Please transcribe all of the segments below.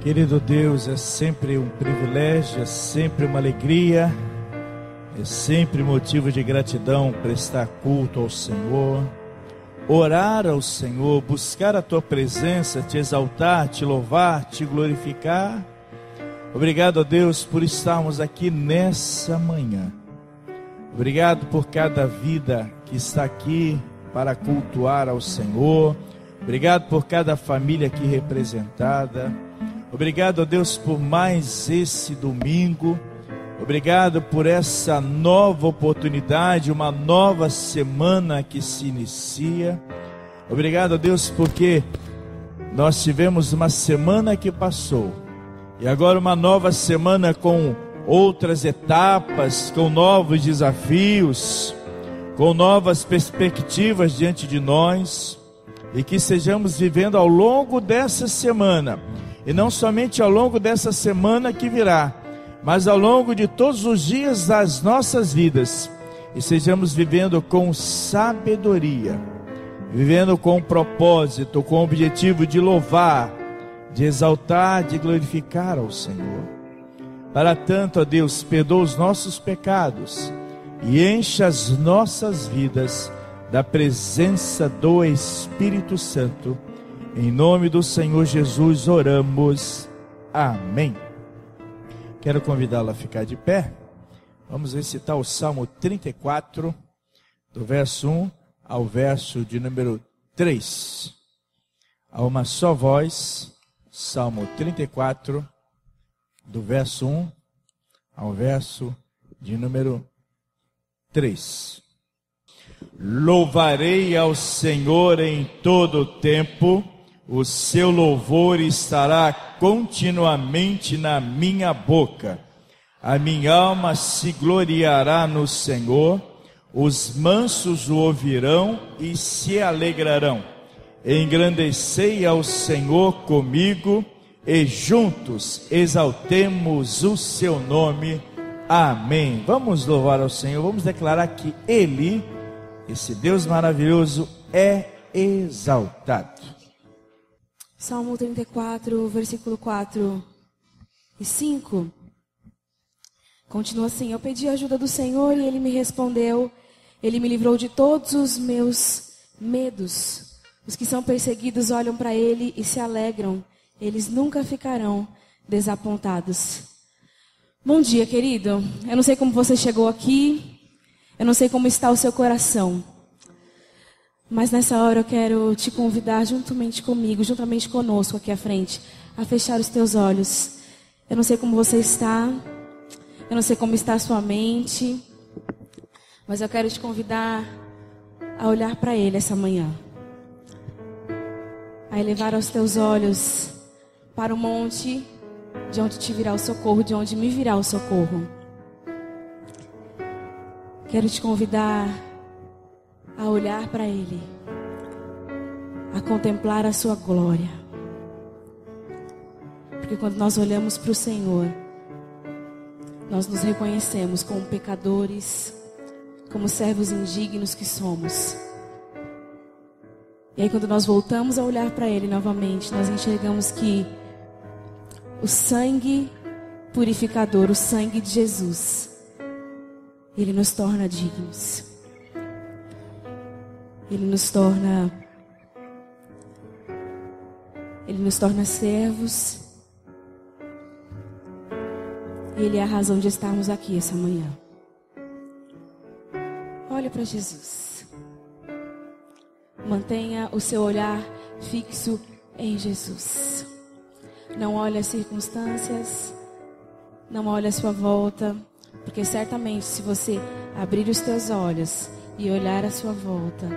Querido Deus, é sempre um privilégio, é sempre uma alegria, é sempre motivo de gratidão prestar culto ao Senhor, orar ao Senhor, buscar a Tua presença, Te exaltar, Te louvar, Te glorificar. Obrigado a Deus por estarmos aqui nessa manhã. Obrigado por cada vida que está aqui para cultuar ao Senhor. Obrigado por cada família aqui representada. Obrigado a Deus por mais esse domingo. Obrigado por essa nova oportunidade, uma nova semana que se inicia. Obrigado a Deus porque nós tivemos uma semana que passou e agora uma nova semana com outras etapas, com novos desafios, com novas perspectivas diante de nós, e que sejamos vivendo ao longo dessa semana, e não somente ao longo dessa semana que virá, mas ao longo de todos os dias das nossas vidas, e sejamos vivendo com sabedoria, vivendo com propósito, com o objetivo de louvar, de exaltar, de glorificar ao Senhor. Para tanto, ó Deus, perdoa os nossos pecados e encha as nossas vidas da presença do Espírito Santo. Em nome do Senhor Jesus oramos. Amém. Quero convidá-la a ficar de pé. Vamos recitar o Salmo 34, do verso 1 ao verso de número 3. A uma só voz, Salmo 34, do verso 1 ao verso de número 3. Louvarei ao Senhor em todo o tempo, o seu louvor estará continuamente na minha boca. A minha alma se gloriará no Senhor, os mansos o ouvirão e se alegrarão. Engrandecei ao Senhor comigo e juntos exaltemos o seu nome. Amém. Vamos louvar ao Senhor, vamos declarar que Ele, esse Deus maravilhoso, é exaltado. Salmo 34, versículo 4 e 5. Continua assim: eu pedi a ajuda do Senhor e Ele me respondeu. Ele me livrou de todos os meus medos. Os que são perseguidos olham para Ele e se alegram. Eles nunca ficarão desapontados. Bom dia, querido. Eu não sei como você chegou aqui. Eu não sei como está o seu coração. Mas nessa hora eu quero te convidar juntamente comigo, juntamente conosco aqui à frente, a fechar os teus olhos. Eu não sei como você está. Eu não sei como está a sua mente. Mas eu quero te convidar a olhar para Ele essa manhã. A elevar os teus olhos para o monte de onde te virá o socorro, de onde me virá o socorro. Quero te convidar a olhar para Ele, a contemplar a sua glória. Porque quando nós olhamos para o Senhor, nós nos reconhecemos como pecadores, como servos indignos que somos. E aí quando nós voltamos a olhar para Ele novamente, nós enxergamos que o sangue purificador, o sangue de Jesus, Ele nos torna dignos. Ele nos torna servos. E Ele é a razão de estarmos aqui essa manhã. Olhe para Jesus. Mantenha o seu olhar fixo em Jesus. Não olhe as circunstâncias, não olhe a sua volta, porque certamente se você abrir os teus olhos e olhar à sua volta,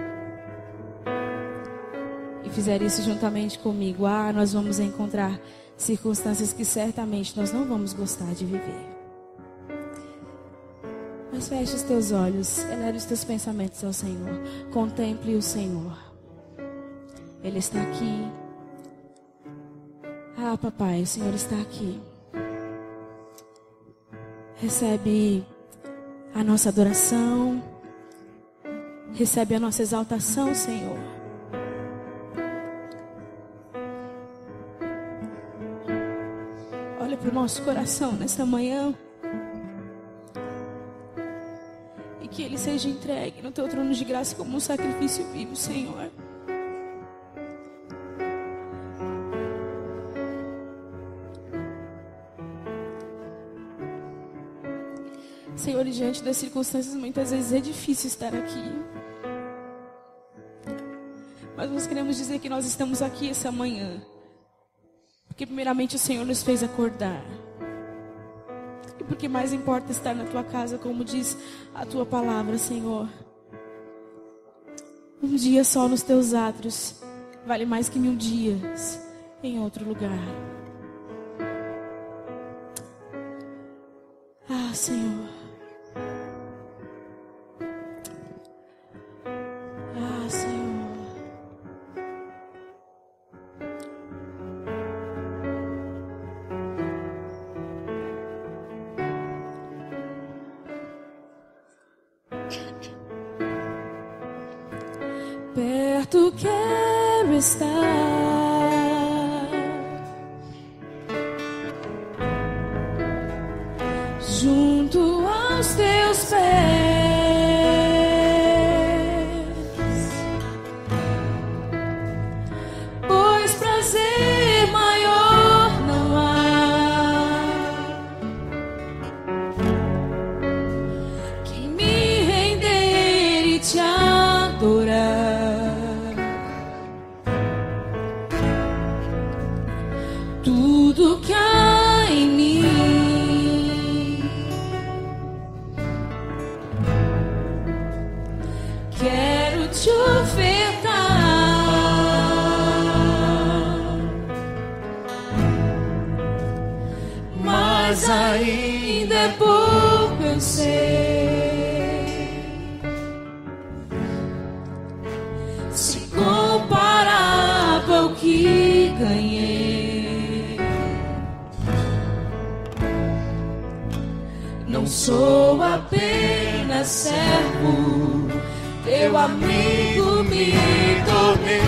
e fizer isso juntamente comigo, nós vamos encontrar circunstâncias que certamente nós não vamos gostar de viver. Mas feche os teus olhos, eleve os teus pensamentos ao Senhor, contemple o Senhor. Ele está aqui. Papai, o Senhor está aqui. Recebe a nossa adoração, recebe a nossa exaltação, Senhor. olha para o nosso coração nesta manhã. E que ele seja entregue no teu trono de graça como um sacrifício vivo, Senhor. Senhor, e diante das circunstâncias, muitas vezes é difícil estar aqui. Mas nós queremos dizer que nós estamos aqui essa manhã porque primeiramente o Senhor nos fez acordar. E porque mais importa estar na tua casa, como diz a tua palavra, Senhor. Um dia só nos teus átrios vale mais que 1000 dias em outro lugar. Ah, Senhor. Ah, Senhor. Perto quero estar, junto aos teus pés, pois prazer maior não há que me render e te adorar. Tudo que há em mim quero te ofertar, mas ainda é pouco, eu sei, se comparado ao que ganhei. Não sou apenas servo, teu amigo me tornei.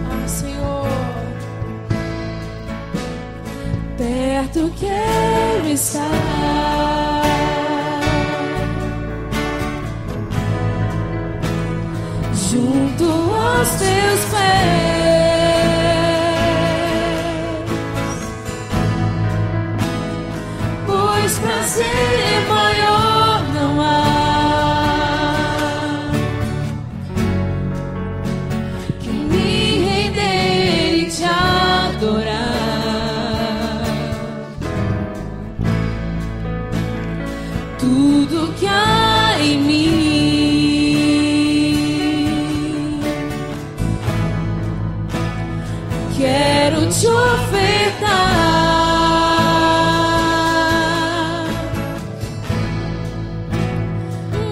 Ah, Senhor, perto quero estar, junto aos teus pés, pois prazer maior não há que me render e te adorar. Tudo que há em mim quero te ofertar,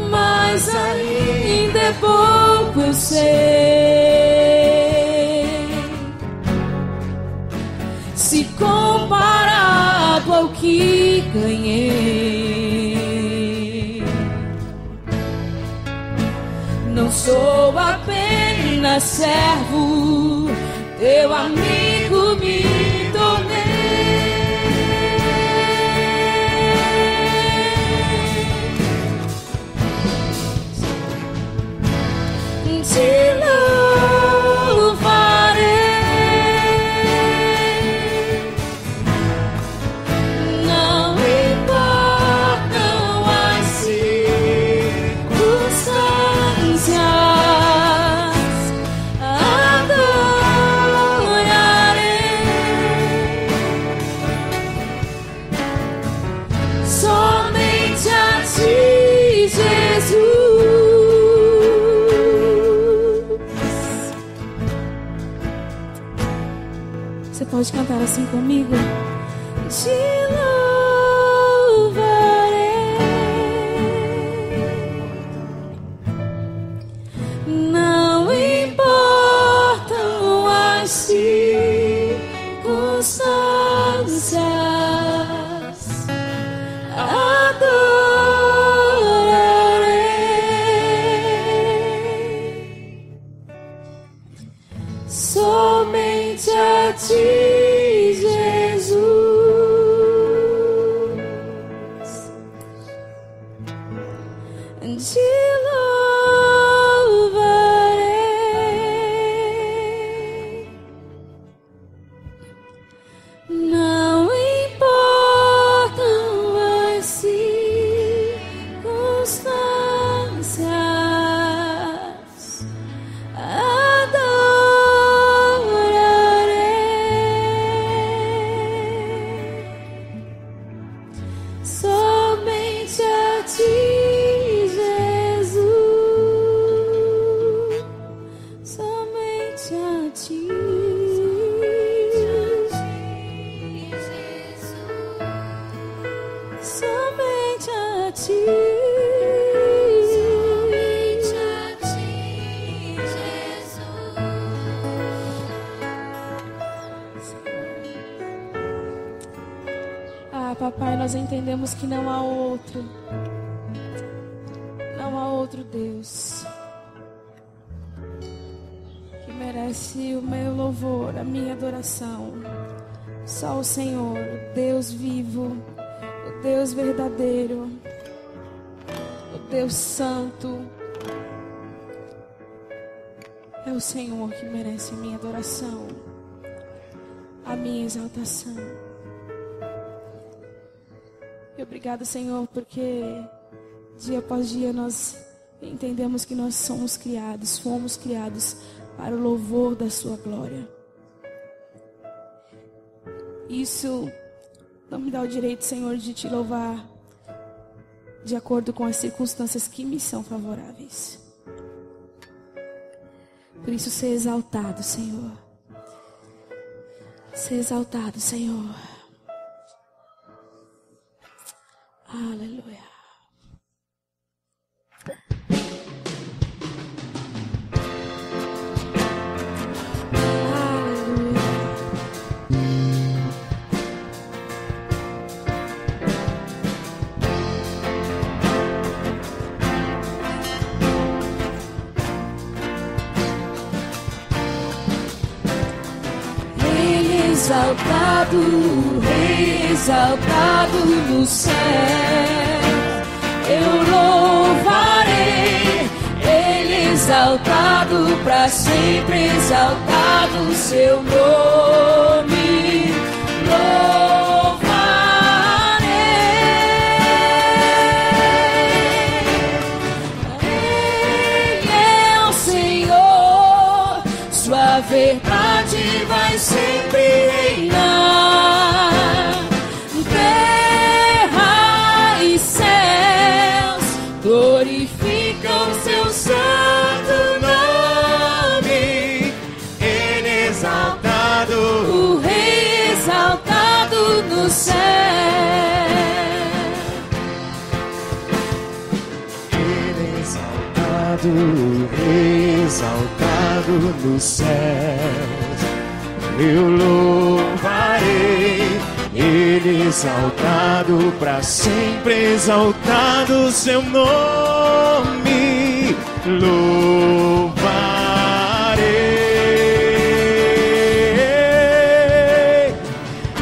mas ainda é pouco, eu sei, se comparado ao que ganhei. Não sou apenas servo, teu amigo me tornei. Te louvarei, não importam as circunstâncias, somente a ti, Jesus. Você pode cantar assim comigo? Te louvarei, não importam as circunstâncias, adorarei, louvarei. Não importam as circunstâncias, adorarei somente a ti, Jesus, somente a ti. Somente a ti, Jesus. Ah, papai, nós entendemos que não há outro Deus que merece o meu louvor, a minha adoração. Só o Senhor, o Deus vivo, o Deus verdadeiro, o Deus santo. É o Senhor que merece a minha adoração, a minha exaltação. E obrigado, Senhor, porque dia após dia nós entendemos que nós fomos criados para o louvor da sua glória. Isso não me dá o direito, Senhor, de te louvar de acordo com as circunstâncias que me são favoráveis. Por isso, ser exaltado, Senhor. Ser exaltado, Senhor. Aleluia. Exaltado, Rei exaltado no céu, eu louvarei. Ele exaltado para sempre, exaltado seu nome, louvarei. Ele é o Senhor, sua verdade vai sempre reinar. Terra e céus glorificam seu santo nome. Ele é exaltado, o Rei exaltado no céu. Ele é exaltado, o Rei exaltado no céu. Eu louvarei, Ele exaltado para sempre, exaltado seu nome, louvarei.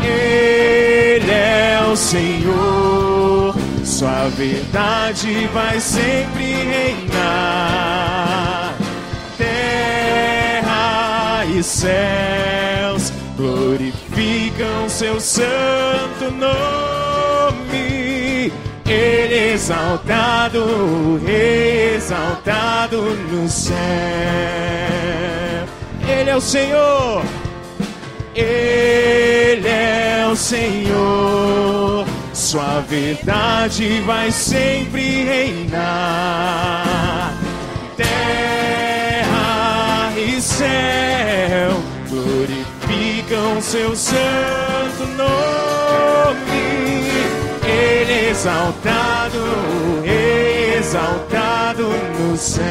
Ele é o Senhor, sua verdade vai sempre reinar. Terra e céus glorificam seu santo nome. Ele é exaltado, o Rei exaltado no céu. Ele é o Senhor, Ele é o Senhor, sua verdade vai sempre reinar. Terra e céu glorificam seu santo nome. Ele é exaltado, exaltado no céu.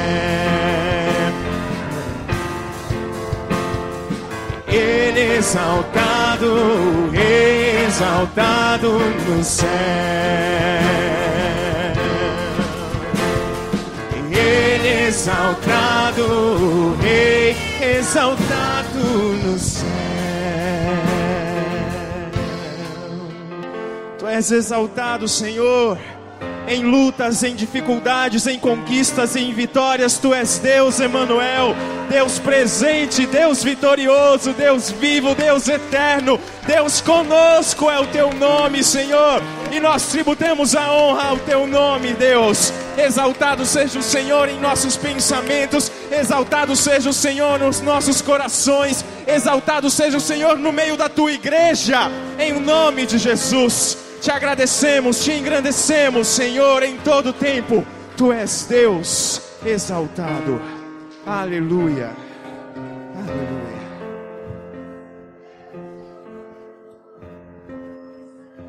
Ele é exaltado, exaltado no céu. Ele é exaltado, Rei exaltado no céu. Tu és exaltado, Senhor. em lutas, em dificuldades, em conquistas, em vitórias. Tu és Deus, Emanuel, Deus presente, Deus vitorioso, Deus vivo, Deus eterno, Deus conosco é o teu nome, Senhor, e nós tributamos a honra ao teu nome, Deus. Exaltado seja o Senhor em nossos pensamentos, exaltado seja o Senhor nos nossos corações, exaltado seja o Senhor no meio da tua igreja, em nome de Jesus. Te agradecemos, te engrandecemos, Senhor, em todo tempo. Tu és Deus exaltado. Aleluia. Aleluia.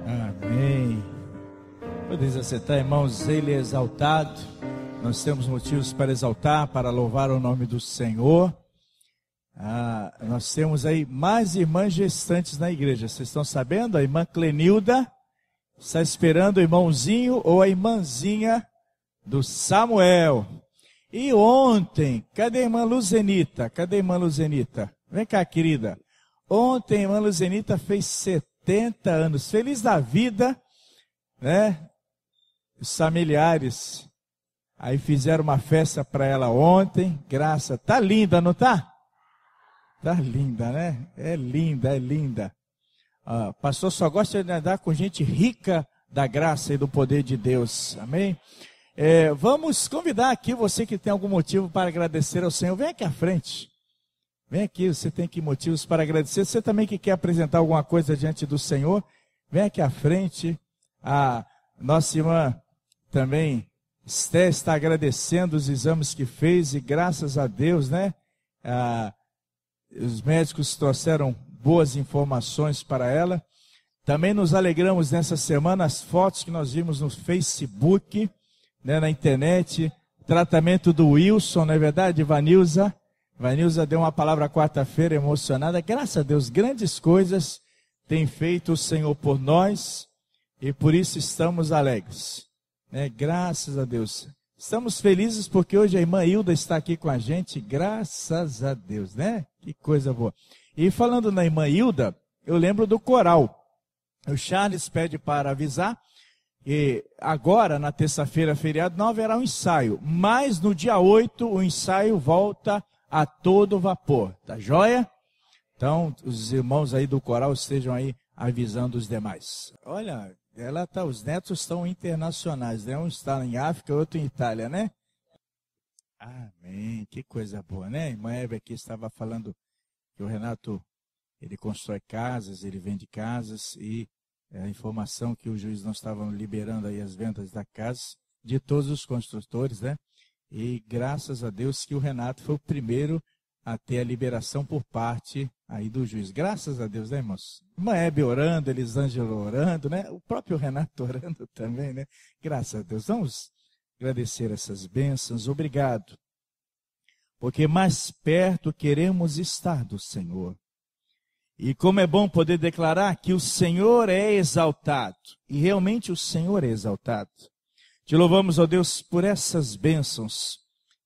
Amém. Podeis assentar, irmãos, ele é exaltado. Nós temos motivos para exaltar, para louvar o nome do Senhor. Nós temos aí mais irmãs gestantes na igreja. Vocês estão sabendo? A irmã Clenilda está esperando o irmãozinho ou a irmãzinha do Samuel. E ontem, cadê a irmã Luzenita? Cadê a irmã Luzenita? Vem cá, querida. Ontem a irmã Luzenita fez 70 anos. Feliz da vida, né? Os familiares aí fizeram uma festa para ela ontem. Graça. Tá linda, não tá? Tá linda, né? É linda, é linda. Pastor só gosta de andar com gente rica da graça e do poder de Deus. Amém? Vamos convidar aqui você que tem algum motivo para agradecer ao Senhor. Vem aqui à frente. Vem aqui, você tem aqui motivos para agradecer. Você também que quer apresentar alguma coisa diante do Senhor, vem aqui à frente. A nossa irmã também, Esté, está agradecendo os exames que fez e graças a Deus, né? Os médicos trouxeram boas informações para ela. Também nos alegramos nessa semana as fotos que nós vimos no Facebook, né, na internet, tratamento do Wilson, não é verdade, Vanilza? Vanilza deu uma palavra quarta-feira emocionada. Graças a Deus, grandes coisas tem feito o Senhor por nós e por isso estamos alegres, né? Graças a Deus. Estamos felizes porque hoje a irmã Hilda está aqui com a gente, graças a Deus, né? Que coisa boa. E falando na irmã Hilda, eu lembro do coral. O Charles pede para avisar, e agora, na terça-feira, feriado, não haverá um ensaio, mas no dia 8 o ensaio volta a todo vapor, tá joia? Então, os irmãos aí do coral estejam aí avisando os demais. Olha, os netos estão internacionais, né? Um está em África, outro em Itália, né? Amém, que coisa boa, né? A irmã Eva aqui estava falando que o Renato, ele constrói casas, ele vende casas e a informação que o juiz não estava liberando aí as vendas da casa de todos os construtores, né? E graças a Deus que o Renato foi o primeiro a ter a liberação por parte aí do juiz. Graças a Deus, né, irmãos? Irmã Hebe orando, Elisângela orando, né? O próprio Renato orando também, né? Graças a Deus. Vamos agradecer essas bênçãos. Obrigado. Porque mais perto queremos estar do Senhor. E como é bom poder declarar que o Senhor é exaltado. E realmente o Senhor é exaltado. Te louvamos, ó Deus, por essas bênçãos.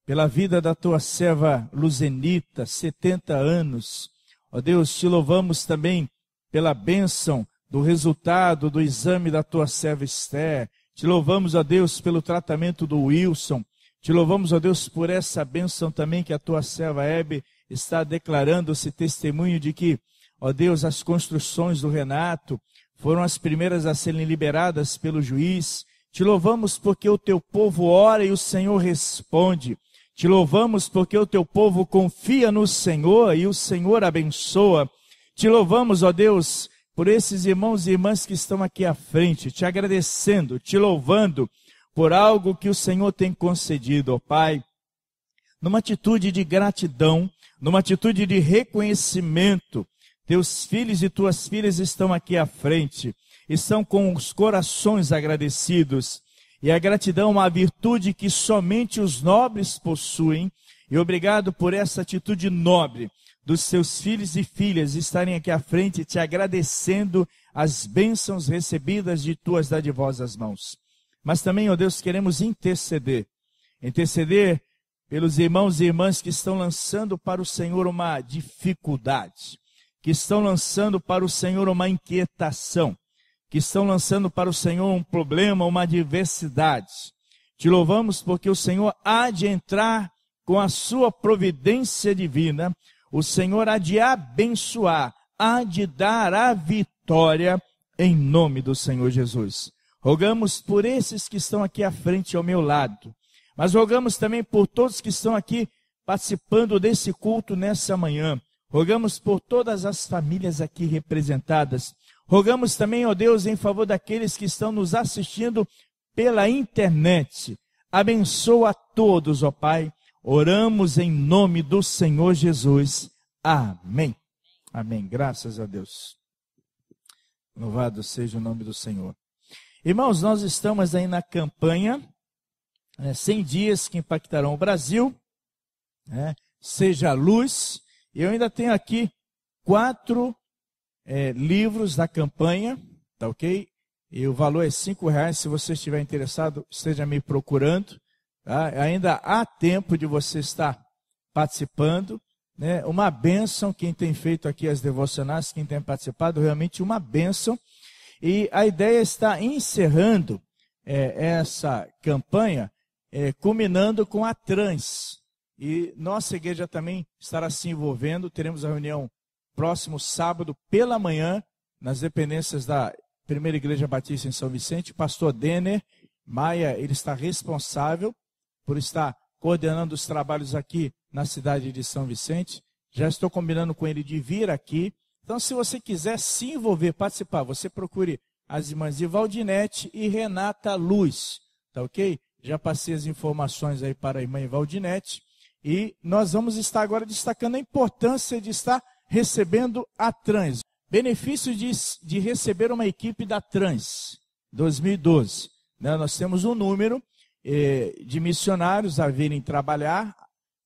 Pela vida da tua serva Luzenita, 70 anos. Ó Deus, te louvamos também pela bênção do resultado do exame da tua serva Esther. Te louvamos, ó Deus, pelo tratamento do Wilson. Te louvamos, ó Deus, por essa bênção também que a tua serva Hebe está declarando esse testemunho de que, ó Deus, as construções do Renato foram as primeiras a serem liberadas pelo juiz. Te louvamos porque o teu povo ora e o Senhor responde. Te louvamos porque o teu povo confia no Senhor e o Senhor abençoa. Te louvamos, ó Deus, por esses irmãos e irmãs que estão aqui à frente, te agradecendo, te louvando por algo que o Senhor tem concedido, ó Pai. Numa atitude de gratidão, numa atitude de reconhecimento, teus filhos e tuas filhas estão aqui à frente, estão com os corações agradecidos. E a gratidão é uma virtude que somente os nobres possuem. E obrigado por essa atitude nobre dos seus filhos e filhas estarem aqui à frente te agradecendo as bênçãos recebidas de tuas dadivosas mãos. Mas também, ó Deus, queremos interceder pelos irmãos e irmãs que estão lançando para o Senhor uma dificuldade, que estão lançando para o Senhor uma inquietação, que estão lançando para o Senhor um problema, uma adversidade. Te louvamos porque o Senhor há de entrar com a sua providência divina, o Senhor há de abençoar, há de dar a vitória em nome do Senhor Jesus. Rogamos por esses que estão aqui à frente ao meu lado, mas rogamos também por todos que estão aqui participando desse culto nessa manhã. Rogamos por todas as famílias aqui representadas. Rogamos também, ó Deus, em favor daqueles que estão nos assistindo pela internet. Abençoa a todos, ó Pai. Oramos em nome do Senhor Jesus. Amém. Amém. Graças a Deus. Louvado seja o nome do Senhor. Irmãos, nós estamos aí na campanha 100 dias que impactarão o Brasil. Seja a luz. Eu ainda tenho aqui 4 livros da campanha, tá ok? E o valor é R$5. Se você estiver interessado, esteja me procurando. Tá? Ainda há tempo de você estar participando. Né? Uma bênção, quem tem feito aqui as devocionais, quem tem participado, realmente uma bênção. E a ideia está encerrando essa campanha, culminando com a Trans. E nossa igreja também estará se envolvendo. Teremos a reunião próximo sábado pela manhã, nas dependências da Primeira Igreja Batista em São Vicente. O pastor Denner Maia, ele está responsável por estar coordenando os trabalhos aqui na cidade de São Vicente. Já estou combinando com ele de vir aqui. Então, se você quiser se envolver, participar, você procure as irmãs Ivaldinete e Renata Luz, tá ok? Já passei as informações aí para a irmã Ivaldinete. E nós vamos estar agora destacando a importância de estar recebendo a Trans. Benefício de receber uma equipe da Trans 2012. Né? Nós temos um número de missionários a virem trabalhar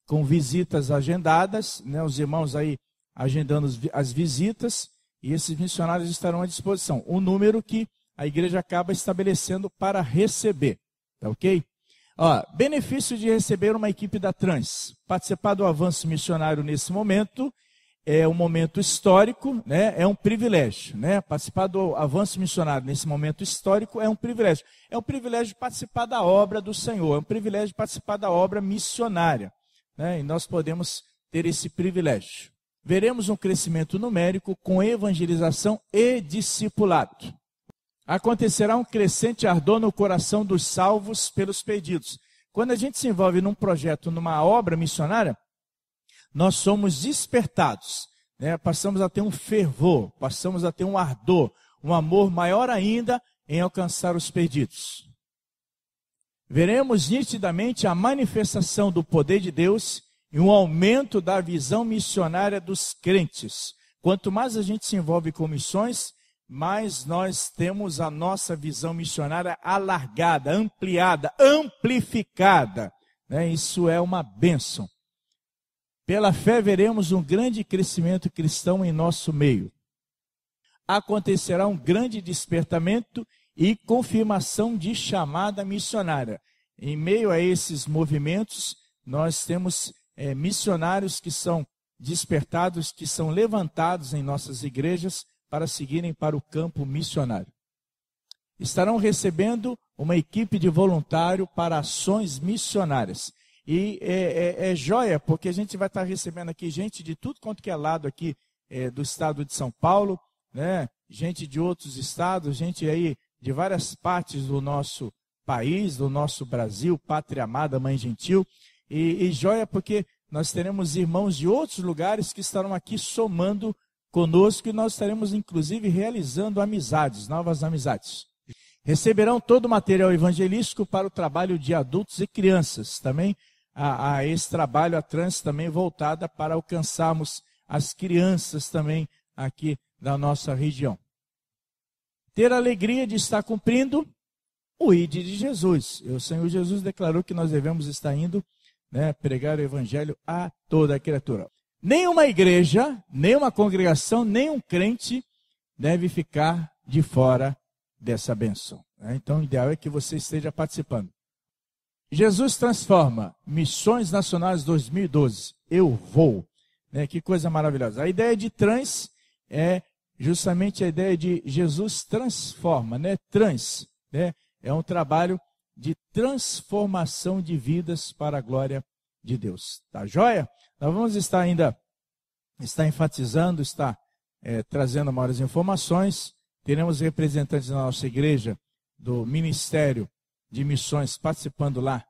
com visitas agendadas, né? Os irmãos aí agendando as visitas, e esses missionários estarão à disposição. O número que a igreja acaba estabelecendo para receber, tá ok? Benefício de receber uma equipe da Trans. Participar do avanço missionário nesse momento é um momento histórico, né? É um privilégio, né? Participar do avanço missionário nesse momento histórico é um privilégio. É um privilégio de participar da obra do Senhor, é um privilégio de participar da obra missionária, né? E nós podemos ter esse privilégio. Veremos um crescimento numérico com evangelização e discipulado. Acontecerá um crescente ardor no coração dos salvos pelos perdidos. Quando a gente se envolve num projeto, numa obra missionária, nós somos despertados, né? Passamos a ter um fervor, passamos a ter um ardor, um amor maior ainda em alcançar os perdidos. Veremos nitidamente a manifestação do poder de Deus e um aumento da visão missionária dos crentes. Quanto mais a gente se envolve com missões, mais nós temos a nossa visão missionária alargada, ampliada, amplificada, né? Isso é uma bênção. Pela fé veremos um grande crescimento cristão em nosso meio. Acontecerá um grande despertamento e confirmação de chamada missionária. Em meio a esses movimentos, nós temos missionários que são despertados, que são levantados em nossas igrejas para seguirem para o campo missionário. Estarão recebendo uma equipe de voluntário para ações missionárias. E é joia, porque a gente vai estar recebendo aqui gente de tudo quanto que é lado aqui do estado de São Paulo, né? Gente de outros estados, gente aí de várias partes do nosso país, do nosso Brasil, pátria amada, mãe gentil. E joia porque nós teremos irmãos de outros lugares que estarão aqui somando conosco e nós estaremos inclusive realizando amizades, novas amizades. Receberão todo o material evangelístico para o trabalho de adultos e crianças. Também a esse trabalho, a Trans também voltada para alcançarmos as crianças também aqui da nossa região. Ter a alegria de estar cumprindo o ID de Jesus. O Senhor Jesus declarou que nós devemos estar indo, né, pregar o evangelho a toda a criatura. Nenhuma igreja, nenhuma congregação, nenhum crente deve ficar de fora dessa bênção. Então, o ideal é que você esteja participando. Jesus transforma Missões Nacionais 2012. Eu vou. Que coisa maravilhosa. A ideia de Trans é justamente a ideia de Jesus transforma, né? Né? É um trabalho de transformação de vidas para a glória de Deus. Tá joia? Nós vamos estar enfatizando, trazendo maiores informações. Teremos representantes da nossa igreja, do Ministério de Missões, participando lá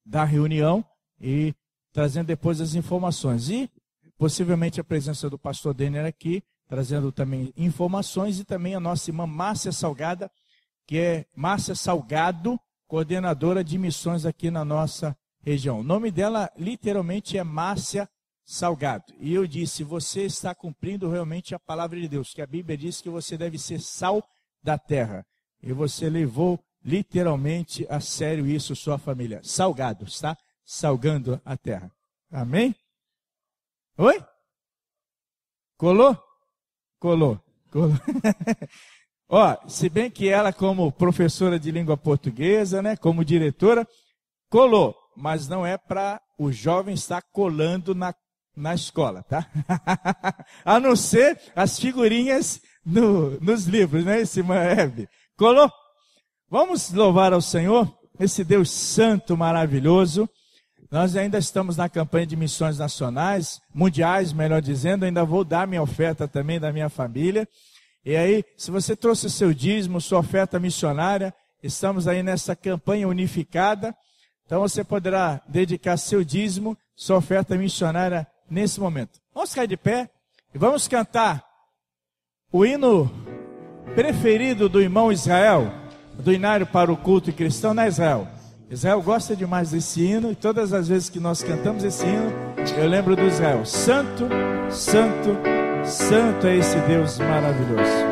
da reunião e trazendo depois as informações. E possivelmente a presença do pastor Denner aqui, trazendo também informações, e também a nossa irmã Márcia Salgado, coordenadora de missões aqui na nossa região. O nome dela literalmente é Márcia Salgado. E eu disse, você está cumprindo realmente a palavra de Deus, que a Bíblia diz que você deve ser sal da terra. E você levou literalmente a sério isso, sua família. Salgado, está salgando a terra. Amém? Oi? Colou? Colou. Ó, se bem que ela, como professora de língua portuguesa, né, como diretora, colou, mas não é para o jovem estar colando na escola, tá? A não ser as figurinhas nos livros, né, irmã Hebe? Colou? Vamos louvar ao Senhor, esse Deus santo, maravilhoso. Nós ainda estamos na campanha de missões nacionais, mundiais, melhor dizendo. Ainda vou dar minha oferta também da minha família. E aí, se você trouxe o seu dízimo, sua oferta missionária, estamos aí nessa campanha unificada. Então você poderá dedicar seu dízimo, sua oferta missionária nesse momento. Vamos cair de pé e vamos cantar o hino preferido do irmão Israel, do Inário para o Culto Cristão, né, Israel? Israel gosta demais desse hino, e todas as vezes que nós cantamos esse hino, eu lembro do Israel. Santo, santo, santo é esse Deus maravilhoso.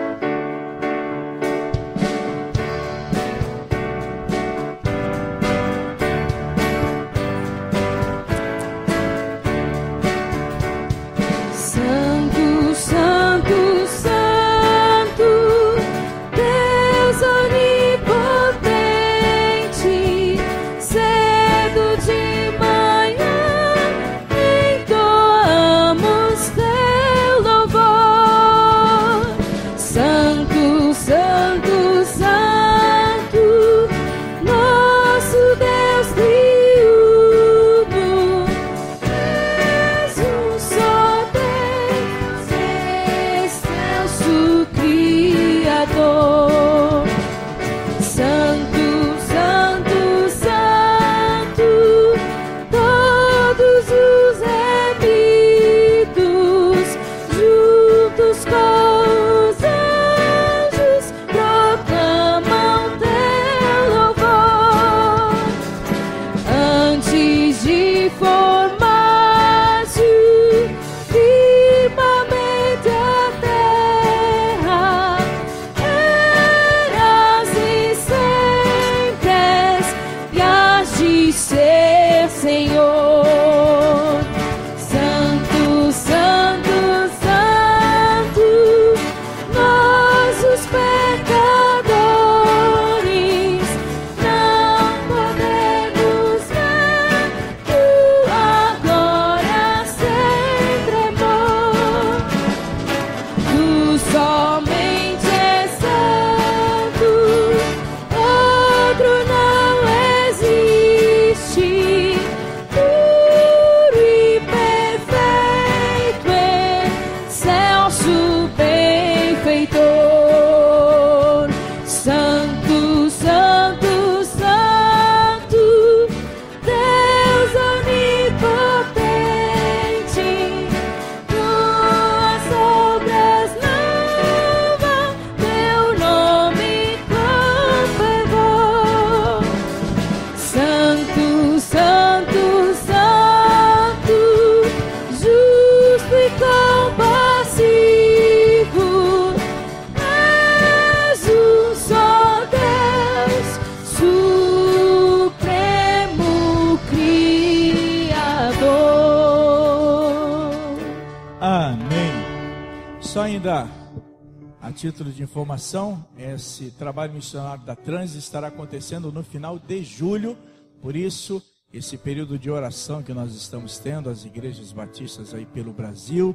A título de informação, esse trabalho missionário da Trans estará acontecendo no final de julho. Por isso, esse período de oração que nós estamos tendo, as igrejas batistas aí pelo Brasil,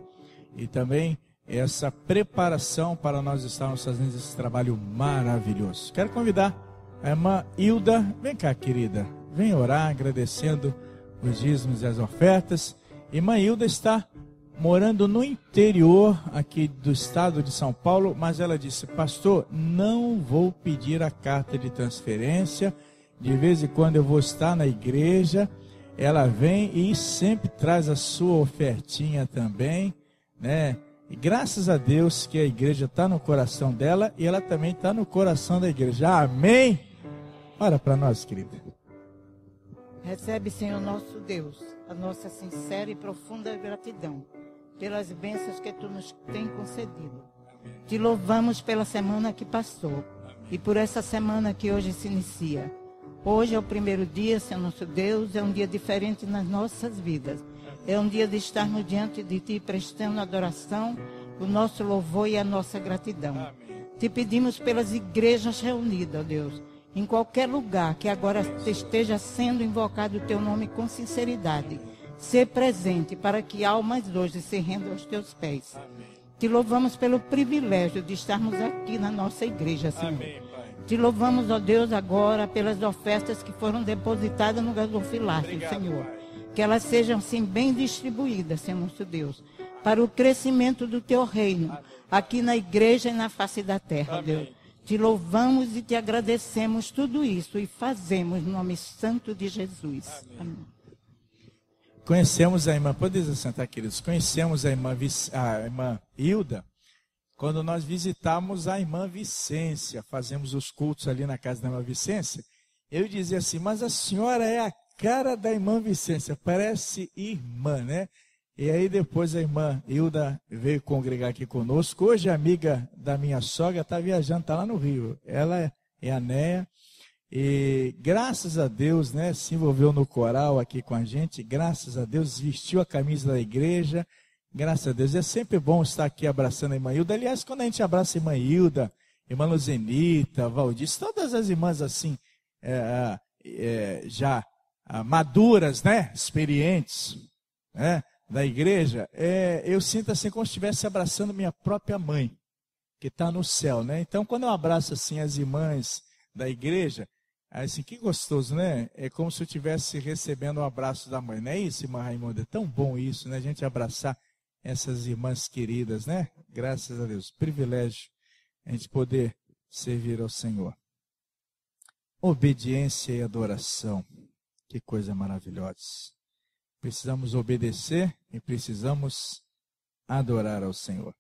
e também essa preparação para nós estarmos fazendo esse trabalho maravilhoso. Quero convidar a irmã Hilda, vem cá, querida, vem orar agradecendo os dízimos e as ofertas. Irmã Hilda está morando no interior aqui do estado de São Paulo, mas ela disse: pastor, não vou pedir a carta de transferência, de vez em quando eu vou estar na igreja. Ela vem e sempre traz a sua ofertinha também, né? E graças a Deus que a igreja está no coração dela e ela também está no coração da igreja. Amém? Ora para nós, querida. Recebe, Senhor nosso Deus, a nossa sincera e profunda gratidão pelas bênçãos que Tu nos tem concedido. Te louvamos pela semana que passou e por essa semana que hoje se inicia. Hoje é o primeiro dia, Senhor nosso Deus, é um dia diferente nas nossas vidas. É um dia de estarmos diante de Ti, prestando adoração, o nosso louvor e a nossa gratidão. Te pedimos pelas igrejas reunidas, ó Deus, em qualquer lugar que agora esteja sendo invocado o Teu nome com sinceridade. Ser presente para que almas hoje se rendam aos Teus pés. Te louvamos pelo privilégio de estarmos aqui na nossa igreja, Senhor. Te louvamos, ó Deus, agora pelas ofertas que foram depositadas no gasofilácio, Senhor. Que elas sejam, sim, bem distribuídas, Senhor nosso Deus, para o crescimento do Teu reino, aqui na igreja e na face da terra, ó Deus. Te louvamos e te agradecemos tudo isso e fazemos no nome santo de Jesus. Amém. Conhecemos a irmã, pode se sentar, queridos, conhecemos a irmã Hilda, quando nós visitamos a irmã Vicência, fazemos os cultos ali na casa da irmã Vicência. Eu dizia assim: mas a senhora é a cara da irmã Vicência, parece irmã, né? E aí depois a irmã Hilda veio congregar aqui conosco. Hoje a amiga da minha sogra está viajando, está lá no Rio. Ela é a Néia. E graças a Deus, né, se envolveu no coral aqui com a gente. Graças a Deus, vestiu a camisa da igreja. Graças a Deus, é sempre bom estar aqui abraçando a irmã Hilda. Aliás, quando a gente abraça a irmã Hilda, irmã Luzenita, Valdice, todas as irmãs assim, já maduras, né, experientes, né, da igreja, eu sinto assim como se estivesse abraçando minha própria mãe, que está no céu, né? Então, quando eu abraço assim as irmãs da igreja, assim, que gostoso, né? É como se eu estivesse recebendo um abraço da mãe, não é isso, irmã Raimunda? É tão bom isso, né? A gente abraçar essas irmãs queridas, né? Graças a Deus. Privilégio a gente poder servir ao Senhor. Obediência e adoração. Que coisa maravilhosa. Precisamos obedecer e precisamos adorar ao Senhor.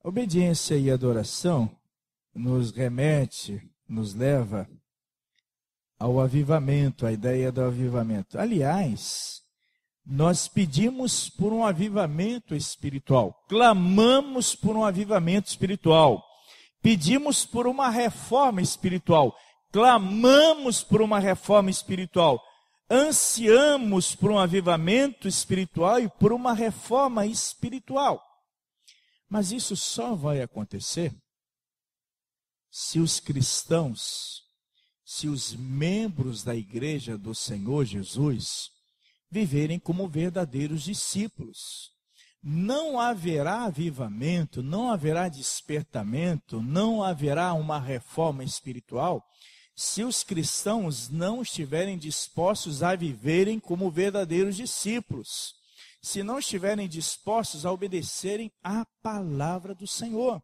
Obediência e adoração nos remete, nos leva ao avivamento, a ideia do avivamento. Aliás, nós pedimos por um avivamento espiritual, clamamos por um avivamento espiritual, pedimos por uma reforma espiritual, clamamos por uma reforma espiritual, ansiamos por um avivamento espiritual e por uma reforma espiritual. Mas isso só vai acontecer se os cristãos, se os membros da igreja do Senhor Jesus viverem como verdadeiros discípulos. Não haverá avivamento, não haverá despertamento, não haverá uma reforma espiritual se os cristãos não estiverem dispostos a viverem como verdadeiros discípulos, se não estiverem dispostos a obedecerem à palavra do Senhor.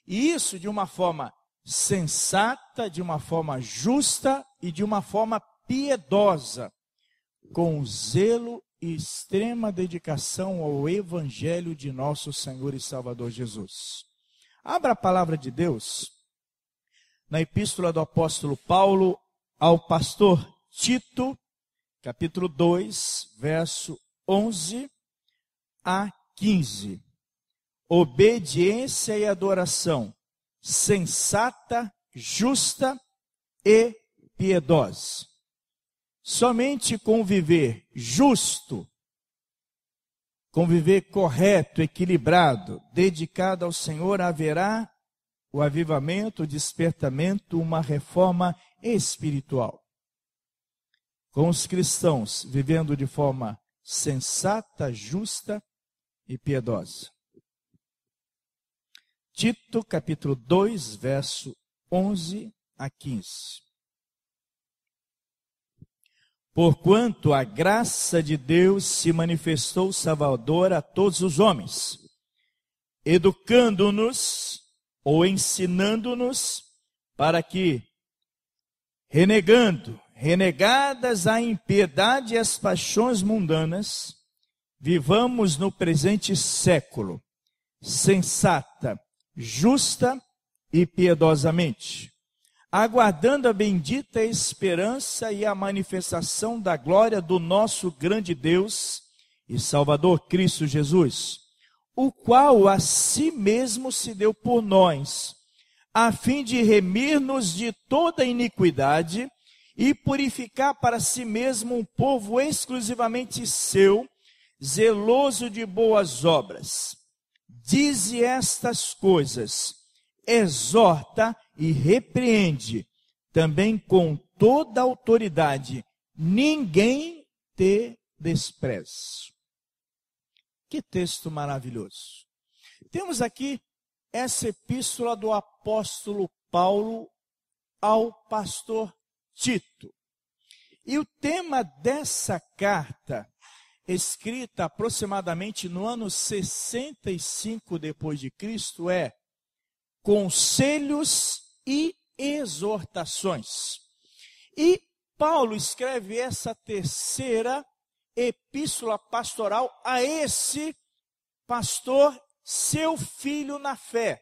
E isso de uma forma sensata, de uma forma justa e de uma forma piedosa, com zelo e extrema dedicação ao Evangelho de nosso Senhor e Salvador Jesus. Abra a palavra de Deus na epístola do apóstolo Paulo ao pastor Tito, capítulo 2, verso 11 a 15. Obediência e adoração sensata, justa e piedosa. Somente conviver justo, conviver correto, equilibrado, dedicado ao Senhor, haverá o avivamento, o despertamento, uma reforma espiritual. Com os cristãos vivendo de forma sensata, justa e piedosa. Tito, capítulo 2, verso 11 a 15. Porquanto a graça de Deus se manifestou salvadora a todos os homens, educando-nos ou ensinando-nos para que, renegadas a impiedade e as paixões mundanas, vivamos no presente século, sensata, justa e piedosamente, aguardando a bendita esperança e a manifestação da glória do nosso grande Deus e Salvador Cristo Jesus, o qual a si mesmo se deu por nós, a fim de remir-nos de toda iniquidade e purificar para si mesmo um povo exclusivamente seu, zeloso de boas obras. Dize estas coisas, exorta e repreende, também com toda autoridade, ninguém te despreze. Que texto maravilhoso. Temos aqui essa epístola do apóstolo Paulo ao pastor Tito. E o tema dessa carta, escrita aproximadamente no ano 65 depois de Cristo, é conselhos e exortações. E Paulo escreve essa terceira epístola pastoral a esse pastor, seu filho na fé.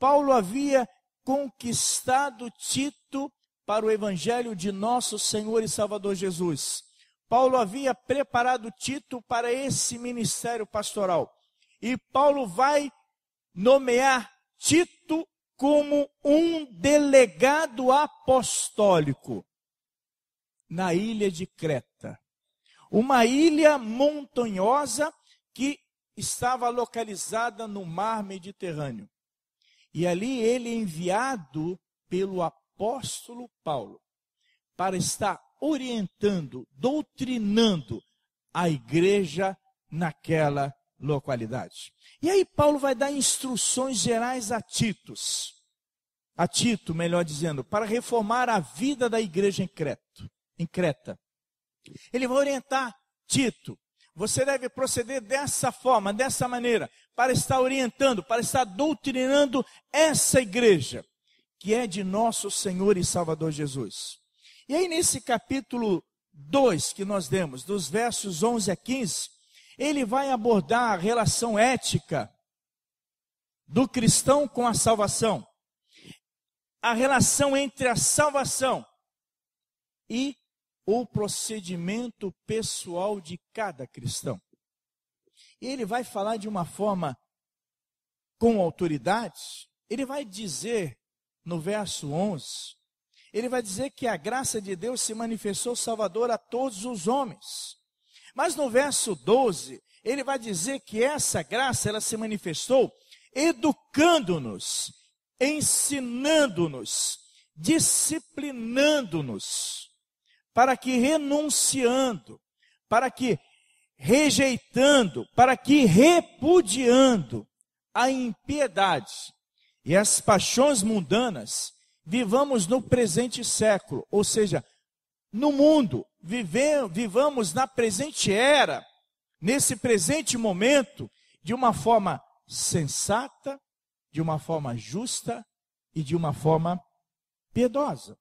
Paulo havia conquistado Tito para o evangelho de nosso Senhor e Salvador Jesus. Paulo havia preparado Tito para esse ministério pastoral. E Paulo vai nomear Tito como um delegado apostólico na ilha de Creta. Uma ilha montanhosa que estava localizada no mar Mediterrâneo. E ali ele é enviado pelo apóstolo Paulo para estar orientando, doutrinando a igreja naquela localidade. E aí Paulo vai dar instruções gerais a Tito, melhor dizendo, para reformar a vida da igreja em Creta. Ele vai orientar Tito, você deve proceder dessa forma, dessa maneira, para estar orientando, para estar doutrinando essa igreja, que é de nosso Senhor e Salvador Jesus. E aí nesse capítulo 2 que nós demos, dos versos 11 a 15, ele vai abordar a relação ética do cristão com a salvação. A relação entre a salvação e o procedimento pessoal de cada cristão. E ele vai falar de uma forma com autoridade. Ele vai dizer no verso 11, ele vai dizer que a graça de Deus se manifestou salvadora a todos os homens. Mas no verso 12, ele vai dizer que essa graça, ela se manifestou educando-nos, ensinando-nos, disciplinando-nos, para que renunciando, para que rejeitando, para que repudiando a impiedade e as paixões mundanas, vivamos no presente século, ou seja, no mundo, vivamos na presente era, nesse presente momento, de uma forma sensata, de uma forma justa e de uma forma piedosa.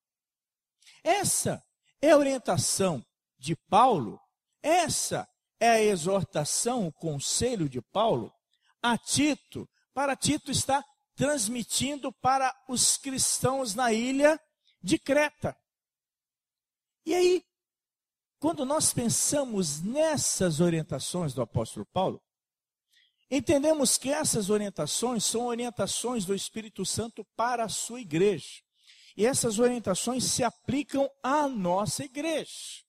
Essa é a orientação de Paulo, essa é a exortação, o conselho de Paulo a Tito, para Tito estar transmitindo para os cristãos na ilha de Creta. E aí, quando nós pensamos nessas orientações do apóstolo Paulo, entendemos que essas orientações são orientações do Espírito Santo para a sua igreja. E essas orientações se aplicam à nossa igreja.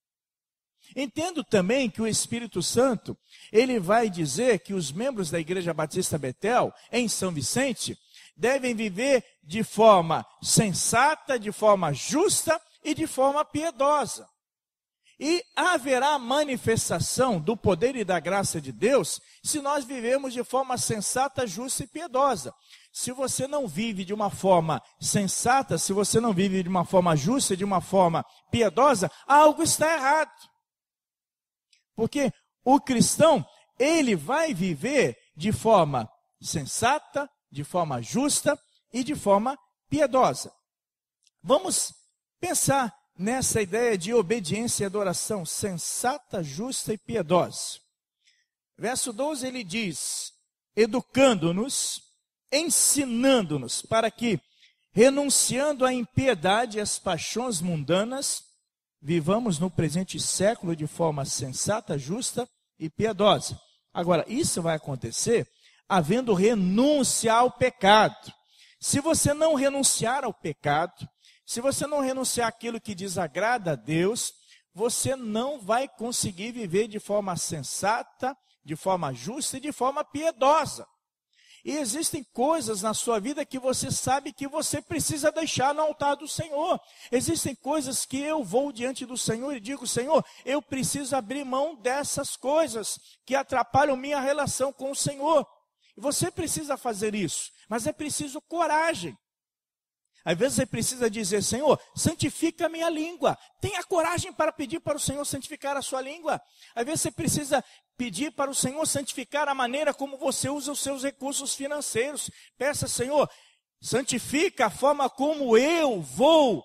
Entendo também que o Espírito Santo, ele vai dizer que os membros da Igreja Batista Betel, em São Vicente, devem viver de forma sensata, de forma justa e de forma piedosa. E haverá manifestação do poder e da graça de Deus se nós vivemos de forma sensata, justa e piedosa. Se você não vive de uma forma sensata, se você não vive de uma forma justa, de uma forma piedosa, algo está errado. Porque o cristão, ele vai viver de forma sensata, de forma justa e de forma piedosa. Vamos pensar nessa ideia de obediência e adoração sensata, justa e piedosa. Verso 12 ele diz: educando-nos, ensinando-nos para que, renunciando à impiedade e às paixões mundanas, vivamos no presente século de forma sensata, justa e piedosa. Agora, isso vai acontecer havendo renúncia ao pecado. Se você não renunciar ao pecado, se você não renunciar àquilo que desagrada a Deus, você não vai conseguir viver de forma sensata, de forma justa e de forma piedosa. E existem coisas na sua vida que você sabe que você precisa deixar no altar do Senhor. Existem coisas que eu vou diante do Senhor e digo: Senhor, eu preciso abrir mão dessas coisas que atrapalham minha relação com o Senhor. E você precisa fazer isso, mas é preciso coragem. Às vezes você precisa dizer: Senhor, santifica a minha língua. Tenha coragem para pedir para o Senhor santificar a sua língua. Às vezes você precisa pedir para o Senhor santificar a maneira como você usa os seus recursos financeiros. Peça: Senhor, santifica a forma como eu vou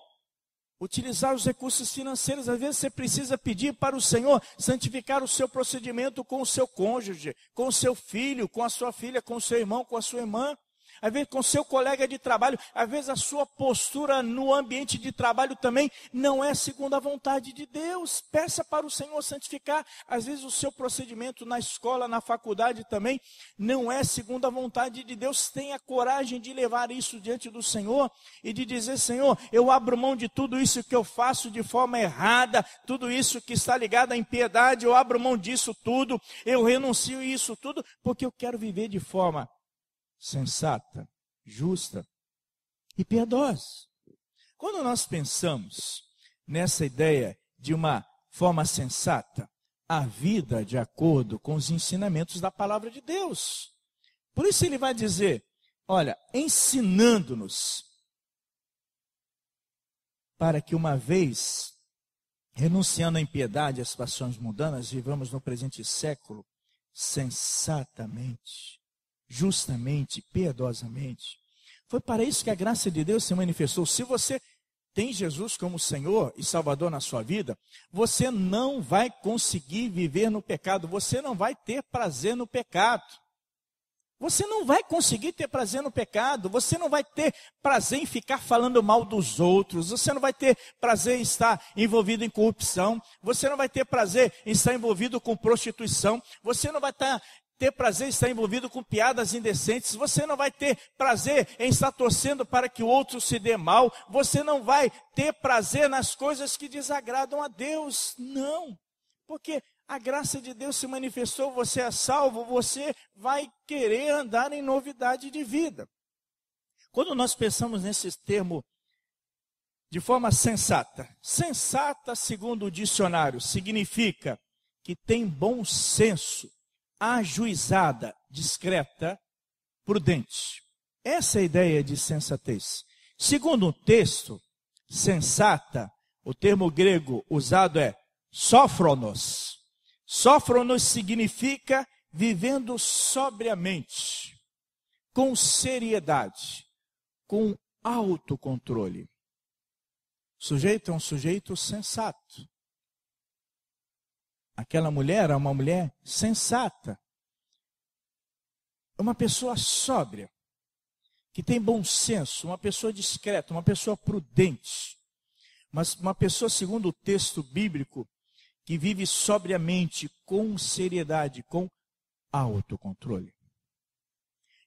utilizar os recursos financeiros. Às vezes você precisa pedir para o Senhor santificar o seu procedimento com o seu cônjuge, com o seu filho, com a sua filha, com o seu irmão, com a sua irmã. Às vezes com o seu colega de trabalho, às vezes a sua postura no ambiente de trabalho também não é segundo a vontade de Deus. Peça para o Senhor santificar. Às vezes o seu procedimento na escola, na faculdade também não é segundo a vontade de Deus. Tenha coragem de levar isso diante do Senhor e de dizer: Senhor, eu abro mão de tudo isso que eu faço de forma errada, tudo isso que está ligado à impiedade, eu abro mão disso tudo, eu renuncio isso tudo, porque eu quero viver de forma sensata, justa e piedosa. Quando nós pensamos nessa ideia de uma forma sensata, a vida de acordo com os ensinamentos da palavra de Deus. Por isso ele vai dizer: olha, ensinando-nos para que, uma vez renunciando à impiedade e às paixões mundanas, vivamos no presente século sensatamente, justamente, piedosamente. Foi para isso que a graça de Deus se manifestou. Se você tem Jesus como Senhor e Salvador na sua vida, você não vai conseguir viver no pecado, você não vai ter prazer no pecado. Você não vai conseguir ter prazer no pecado, você não vai ter prazer em ficar falando mal dos outros, você não vai ter prazer em estar envolvido em corrupção, você não vai ter prazer em estar envolvido com prostituição, você não vai ter prazer em estar envolvido com piadas indecentes, você não vai ter prazer em estar torcendo para que o outro se dê mal, você não vai ter prazer nas coisas que desagradam a Deus, não, porque a graça de Deus se manifestou, você é salvo, você vai querer andar em novidade de vida. Quando nós pensamos nesse termo de forma sensata, sensata, segundo o dicionário, significa que tem bom senso, ajuizada, discreta, prudente. Essa é a ideia de sensatez. Segundo o texto, sensata, o termo grego usado é sófronos. Sófronos significa vivendo sobriamente, com seriedade, com autocontrole. O sujeito é um sujeito sensato. Aquela mulher é uma mulher sensata. É uma pessoa sóbria, que tem bom senso, uma pessoa discreta, uma pessoa prudente. Mas uma pessoa, segundo o texto bíblico, que vive sobriamente, com seriedade, com autocontrole.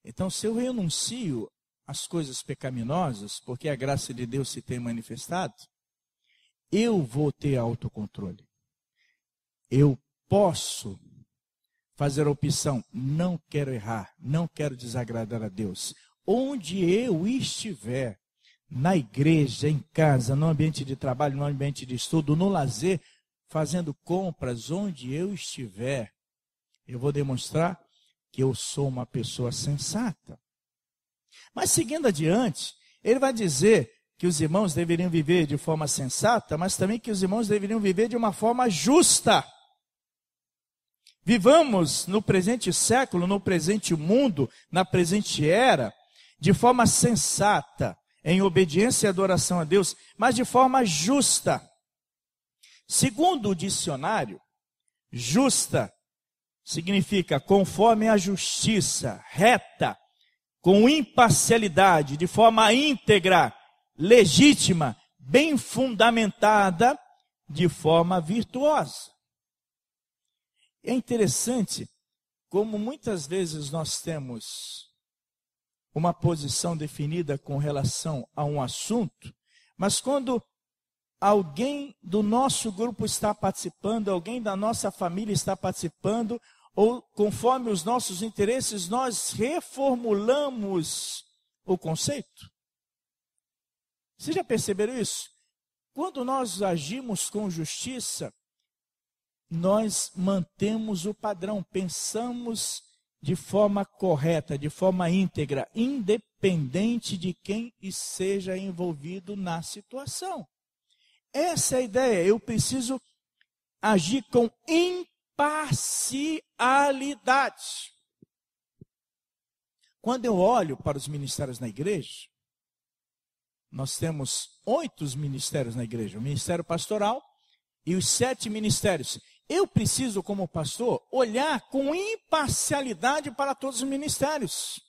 Então, se eu renuncio às coisas pecaminosas, porque a graça de Deus se tem manifestado, eu vou ter autocontrole. Eu posso fazer a opção: não quero errar, não quero desagradar a Deus. Onde eu estiver, na igreja, em casa, no ambiente de trabalho, no ambiente de estudo, no lazer, fazendo compras, onde eu estiver, eu vou demonstrar que eu sou uma pessoa sensata. Mas seguindo adiante, ele vai dizer que os irmãos deveriam viver de forma sensata, mas também que os irmãos deveriam viver de uma forma justa. Vivamos no presente século, no presente mundo, na presente era, de forma sensata, em obediência e adoração a Deus, mas de forma justa. Segundo o dicionário, justa significa conforme a justiça, reta, com imparcialidade, de forma íntegra, legítima, bem fundamentada, de forma virtuosa. É interessante como muitas vezes nós temos uma posição definida com relação a um assunto, mas quando alguém do nosso grupo está participando, alguém da nossa família está participando, ou conforme os nossos interesses, nós reformulamos o conceito. Vocês já perceberam isso? Quando nós agimos com justiça, nós mantemos o padrão, pensamos de forma correta, de forma íntegra, independente de quem esteja envolvido na situação. Essa é a ideia, eu preciso agir com imparcialidade. Quando eu olho para os ministérios na igreja, nós temos 8 ministérios na igreja, o ministério pastoral e os 7 ministérios. Eu preciso, como pastor, olhar com imparcialidade para todos os ministérios.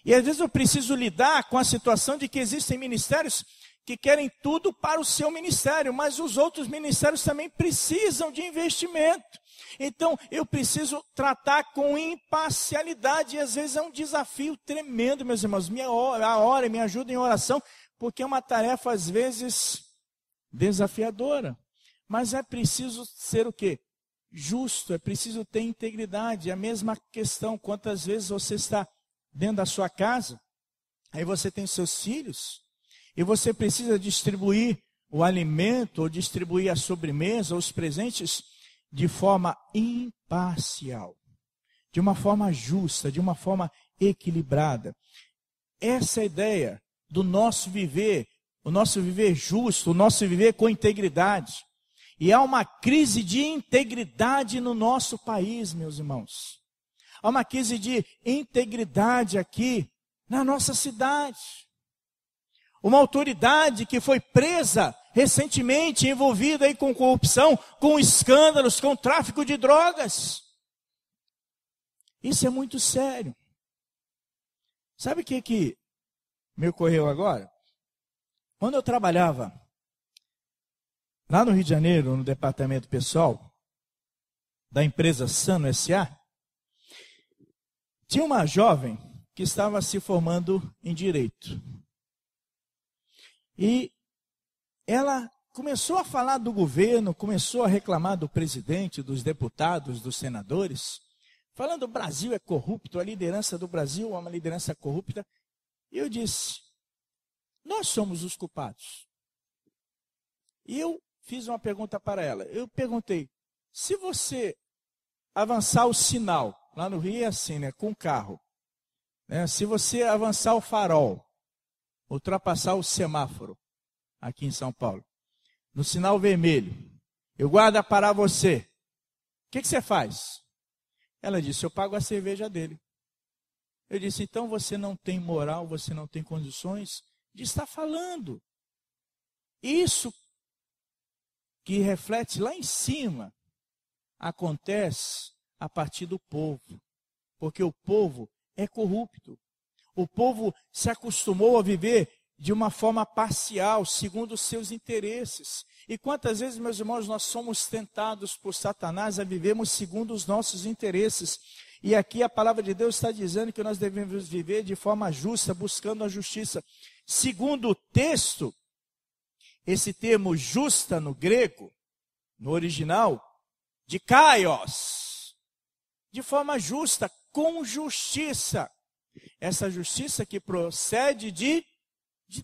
E às vezes eu preciso lidar com a situação de que existem ministérios que querem tudo para o seu ministério, mas os outros ministérios também precisam de investimento. Então, eu preciso tratar com imparcialidade, e às vezes é um desafio tremendo, meus irmãos. Me ajuda em oração, porque é uma tarefa, às vezes, desafiadora. Mas é preciso ser o quê? Justo, é preciso ter integridade. É a mesma questão, quantas vezes você está dentro da sua casa, aí você tem seus filhos, e você precisa distribuir o alimento, ou distribuir a sobremesa, ou os presentes, de forma imparcial, de uma forma justa, de uma forma equilibrada. Essa é a ideia do nosso viver, o nosso viver justo, o nosso viver com integridade. E há uma crise de integridade no nosso país, meus irmãos. Há uma crise de integridade aqui na nossa cidade. Uma autoridade que foi presa recentemente, envolvida aí com corrupção, com escândalos, com tráfico de drogas. Isso é muito sério. Sabe o que me ocorreu agora? Quando eu trabalhava lá no Rio de Janeiro, no departamento pessoal da empresa Sano S.A., tinha uma jovem que estava se formando em Direito. E ela começou a falar do governo, começou a reclamar do presidente, dos deputados, dos senadores, falando: o Brasil é corrupto, a liderança do Brasil é uma liderança corrupta. E eu disse: nós somos os culpados. E eu fiz uma pergunta para ela. Eu perguntei: se você avançar o sinal, lá no Rio é assim, né, com o carro, né, se você avançar o farol, ultrapassar o semáforo, aqui em São Paulo, no sinal vermelho, e o guarda parar você, o que você faz? Ela disse: eu pago a cerveja dele. Eu disse: então você não tem moral, você não tem condições de estar falando. Isso que reflete lá em cima, acontece a partir do povo, porque o povo é corrupto. O povo se acostumou a viver de uma forma parcial, segundo os seus interesses. E quantas vezes, meus irmãos, nós somos tentados por Satanás a vivermos segundo os nossos interesses. E aqui a palavra de Deus está dizendo que nós devemos viver de forma justa, buscando a justiça. Segundo o texto, esse termo justa no grego, no original, de kaios, de forma justa, com justiça. Essa justiça que procede de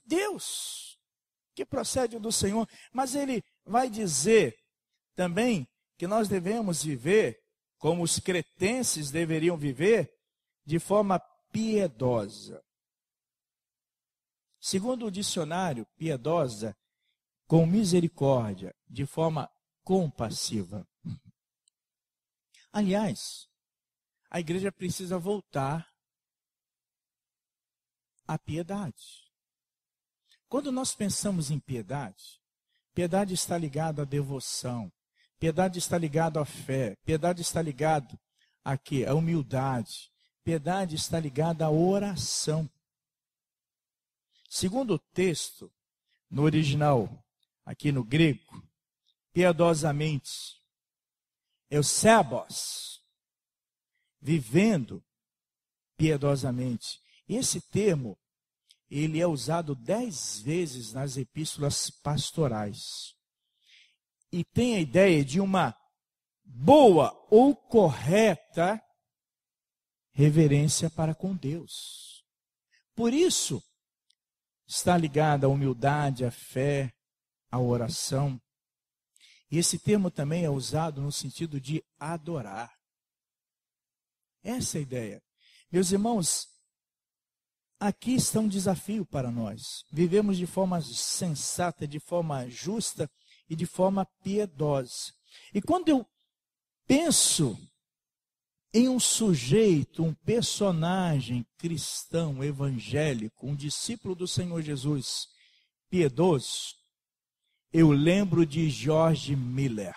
Deus, que procede do Senhor. Mas ele vai dizer também que nós devemos viver, como os cretenses deveriam viver, de forma piedosa. Segundo o dicionário, piedosa, com misericórdia, de forma compassiva. Aliás, a igreja precisa voltar à piedade. Quando nós pensamos em piedade, piedade está ligada à devoção, piedade está ligada à fé, piedade está ligada a quê? À humildade, piedade está ligada à oração. Segundo o texto, no original, aqui no grego, piedosamente, eusebos, vivendo piedosamente. Esse termo, ele é usado 10 vezes nas epístolas pastorais. E tem a ideia de uma boa ou correta reverência para com Deus. Por isso, está ligada à humildade, à fé, à oração. E esse termo também é usado no sentido de adorar. Essa é a ideia. Meus irmãos, aqui está um desafio para nós. Vivemos de forma sensata, de forma justa e de forma piedosa. E quando eu penso em um sujeito, um personagem cristão, evangélico, um discípulo do Senhor Jesus, piedoso, eu lembro de George Miller.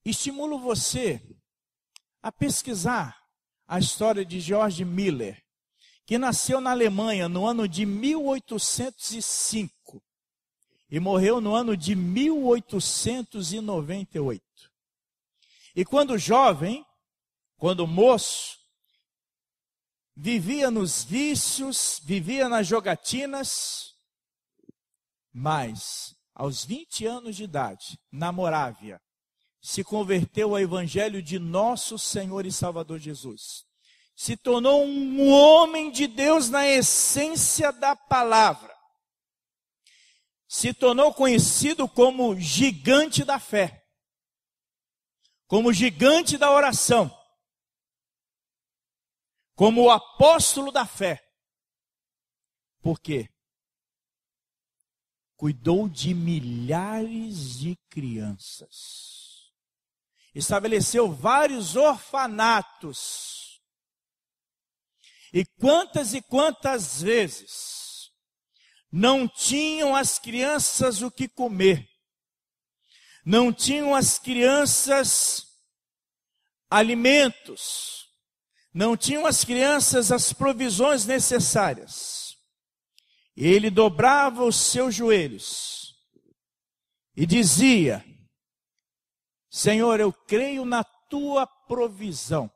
Estimulo você a pesquisar a história de George Miller, que nasceu na Alemanha no ano de 1805 e morreu no ano de 1898. E quando jovem, quando moço, vivia nos vícios, vivia nas jogatinas, mas aos 20 anos de idade, na Morávia, se converteu ao evangelho de nosso Senhor e Salvador Jesus. Se tornou um homem de Deus na essência da palavra. Se tornou conhecido como gigante da fé. Como gigante da oração. Como o apóstolo da fé. Por quê? Cuidou de milhares de crianças. Estabeleceu vários orfanatos. E quantas vezes não tinham as crianças o que comer. Não tinham as crianças alimentos. Não tinham as crianças as provisões necessárias. Ele dobrava os seus joelhos e dizia: Senhor, eu creio na tua provisão.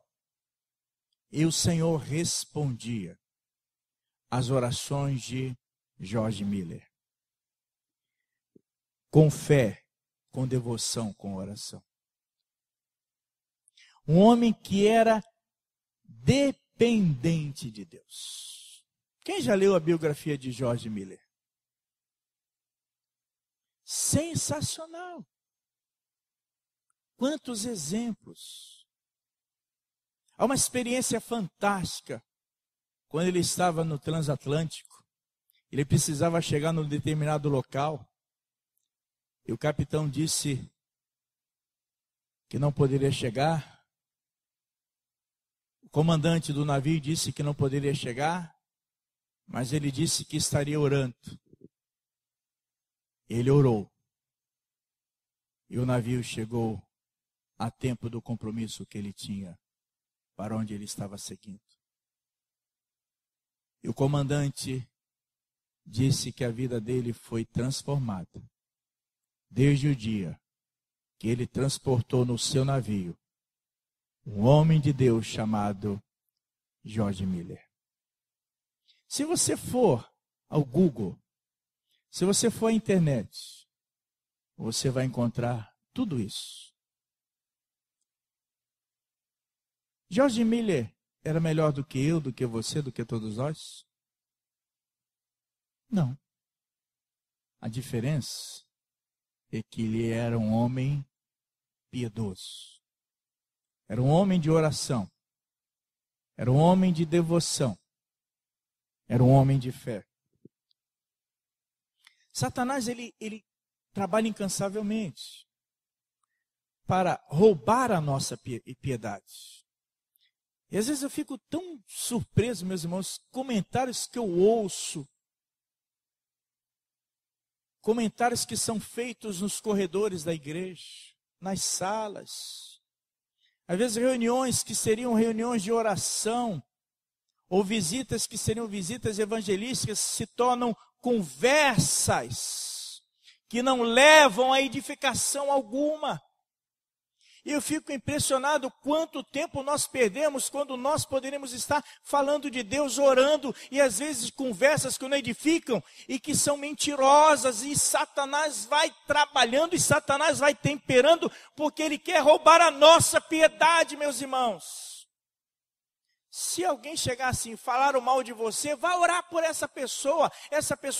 E o Senhor respondia às orações de George Miller. Com fé, com devoção, com oração. Um homem que era dependente de Deus. Quem já leu a biografia de George Miller? Sensacional. Quantos exemplos. Há uma experiência fantástica. Quando ele estava no transatlântico, ele precisava chegar num determinado local. E o capitão disse que não poderia chegar. O comandante do navio disse que não poderia chegar. Mas ele disse que estaria orando. Ele orou. E o navio chegou a tempo do compromisso que ele tinha, para onde ele estava seguindo. E o comandante disse que a vida dele foi transformada, desde o dia que ele transportou no seu navio um homem de Deus chamado George Miller. Se você for ao Google, se você for à internet, você vai encontrar tudo isso. George Miller era melhor do que eu, do que você, do que todos nós? Não. A diferença é que ele era um homem piedoso. Era um homem de oração. Era um homem de devoção. Era um homem de fé. Satanás, ele trabalha incansavelmente para roubar a nossa piedade. E às vezes eu fico tão surpreso, meus irmãos, comentários que eu ouço, comentários que são feitos nos corredores da igreja, nas salas. Às vezes reuniões que seriam reuniões de oração, ou visitas que seriam visitas evangelísticas, se tornam conversas que não levam a edificação alguma. E eu fico impressionado quanto tempo nós perdemos quando nós poderíamos estar falando de Deus, orando, e às vezes conversas que não edificam e que são mentirosas, e Satanás vai trabalhando e Satanás vai temperando, porque ele quer roubar a nossa piedade, meus irmãos. Se alguém chegar assim, falar o mal de você, vá orar por essa pessoa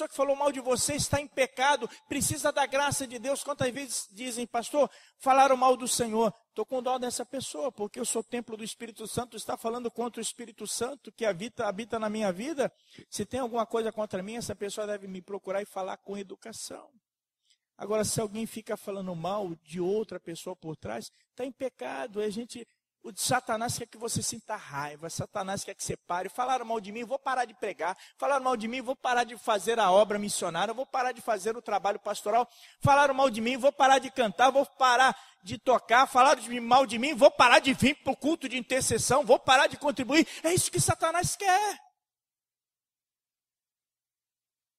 que falou mal de você está em pecado, precisa da graça de Deus. Quantas vezes dizem, pastor, falaram mal do Senhor? Estou com dó dessa pessoa, porque eu sou templo do Espírito Santo, está falando contra o Espírito Santo que habita na minha vida. Se tem alguma coisa contra mim, essa pessoa deve me procurar e falar com educação. Agora, se alguém fica falando mal de outra pessoa por trás, está em pecado. O Satanás quer que você sinta raiva, Satanás quer que você pare. Falaram mal de mim, vou parar de pregar. Falaram mal de mim, vou parar de fazer a obra missionária, vou parar de fazer o trabalho pastoral. Falaram mal de mim, vou parar de cantar, vou parar de tocar. Falaram mal de mim, vou parar de vir para o culto de intercessão, vou parar de contribuir. É isso que Satanás quer.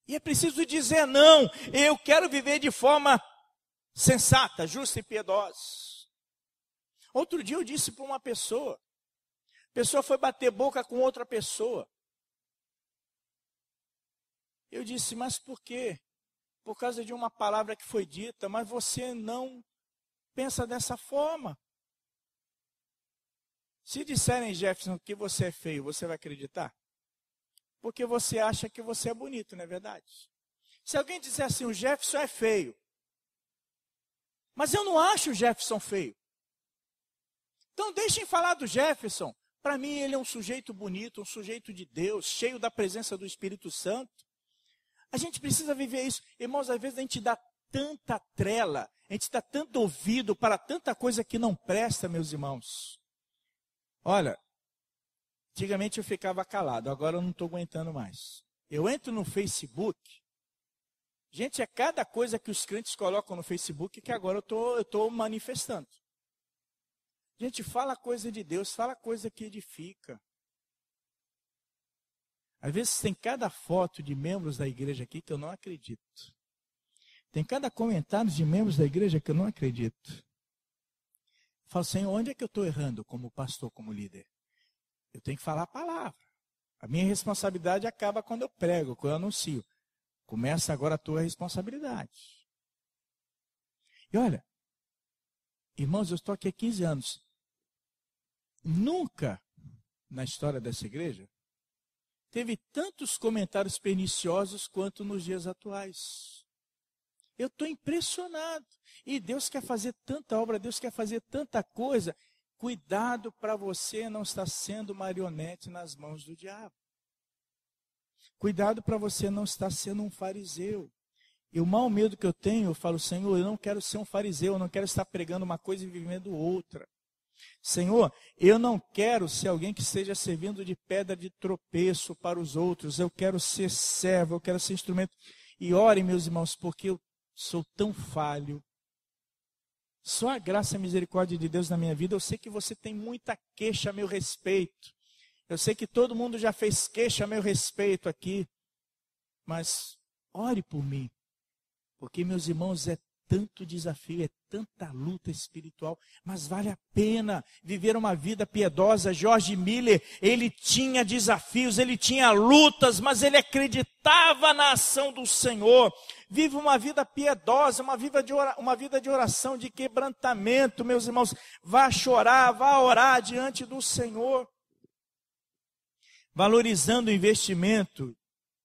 E é preciso dizer não, eu quero viver de forma sensata, justa e piedosa. Outro dia eu disse para uma pessoa, a pessoa foi bater boca com outra pessoa. Eu disse, mas por quê? Por causa de uma palavra que foi dita, mas você não pensa dessa forma. Se disserem, Jefferson, que você é feio, você vai acreditar? Porque você acha que você é bonito, não é verdade? Se alguém disser assim, o Jefferson é feio, mas eu não acho o Jefferson feio. Então deixem falar do Jefferson. Para mim ele é um sujeito bonito, um sujeito de Deus, cheio da presença do Espírito Santo. A gente precisa viver isso. Irmãos, às vezes a gente dá tanta trela, a gente dá tanto ouvido para tanta coisa que não presta, meus irmãos. Olha, antigamente eu ficava calado, agora eu não estou aguentando mais. Eu entro no Facebook, gente, é cada coisa que os crentes colocam no Facebook que agora eu estou manifestando. Gente, fala coisa de Deus, fala coisa que edifica. Às vezes tem cada foto de membros da igreja aqui que eu não acredito. Tem cada comentário de membros da igreja que eu não acredito. Eu falo, Senhor, onde é que eu estou errando como pastor, como líder? Eu tenho que falar a palavra. A minha responsabilidade acaba quando eu prego, quando eu anuncio. Começa agora a tua responsabilidade. E olha, irmãos, eu estou aqui há 15 anos. Nunca, na história dessa igreja, teve tantos comentários perniciosos quanto nos dias atuais. Eu estou impressionado. E Deus quer fazer tanta obra, Deus quer fazer tanta coisa. Cuidado para você não estar sendo marionete nas mãos do diabo. Cuidado para você não estar sendo um fariseu. E o mau medo que eu tenho, eu falo, Senhor, eu não quero ser um fariseu, eu não quero estar pregando uma coisa e vivendo outra. Senhor, eu não quero ser alguém que esteja servindo de pedra de tropeço para os outros. Eu quero ser servo, eu quero ser instrumento. E orem, meus irmãos, porque eu sou tão falho. Só a graça e a misericórdia de Deus na minha vida. Eu sei que você tem muita queixa a meu respeito. Eu sei que todo mundo já fez queixa a meu respeito aqui. Mas ore por mim. Porque, meus irmãos, é tanto desafio, é tanta luta espiritual, mas vale a pena viver uma vida piedosa. George Miller, ele tinha desafios, ele tinha lutas, mas ele acreditava na ação do Senhor. Vive uma vida piedosa, uma vida de oração, de quebrantamento, meus irmãos. Vá chorar, vá orar diante do Senhor. Valorizando o investimento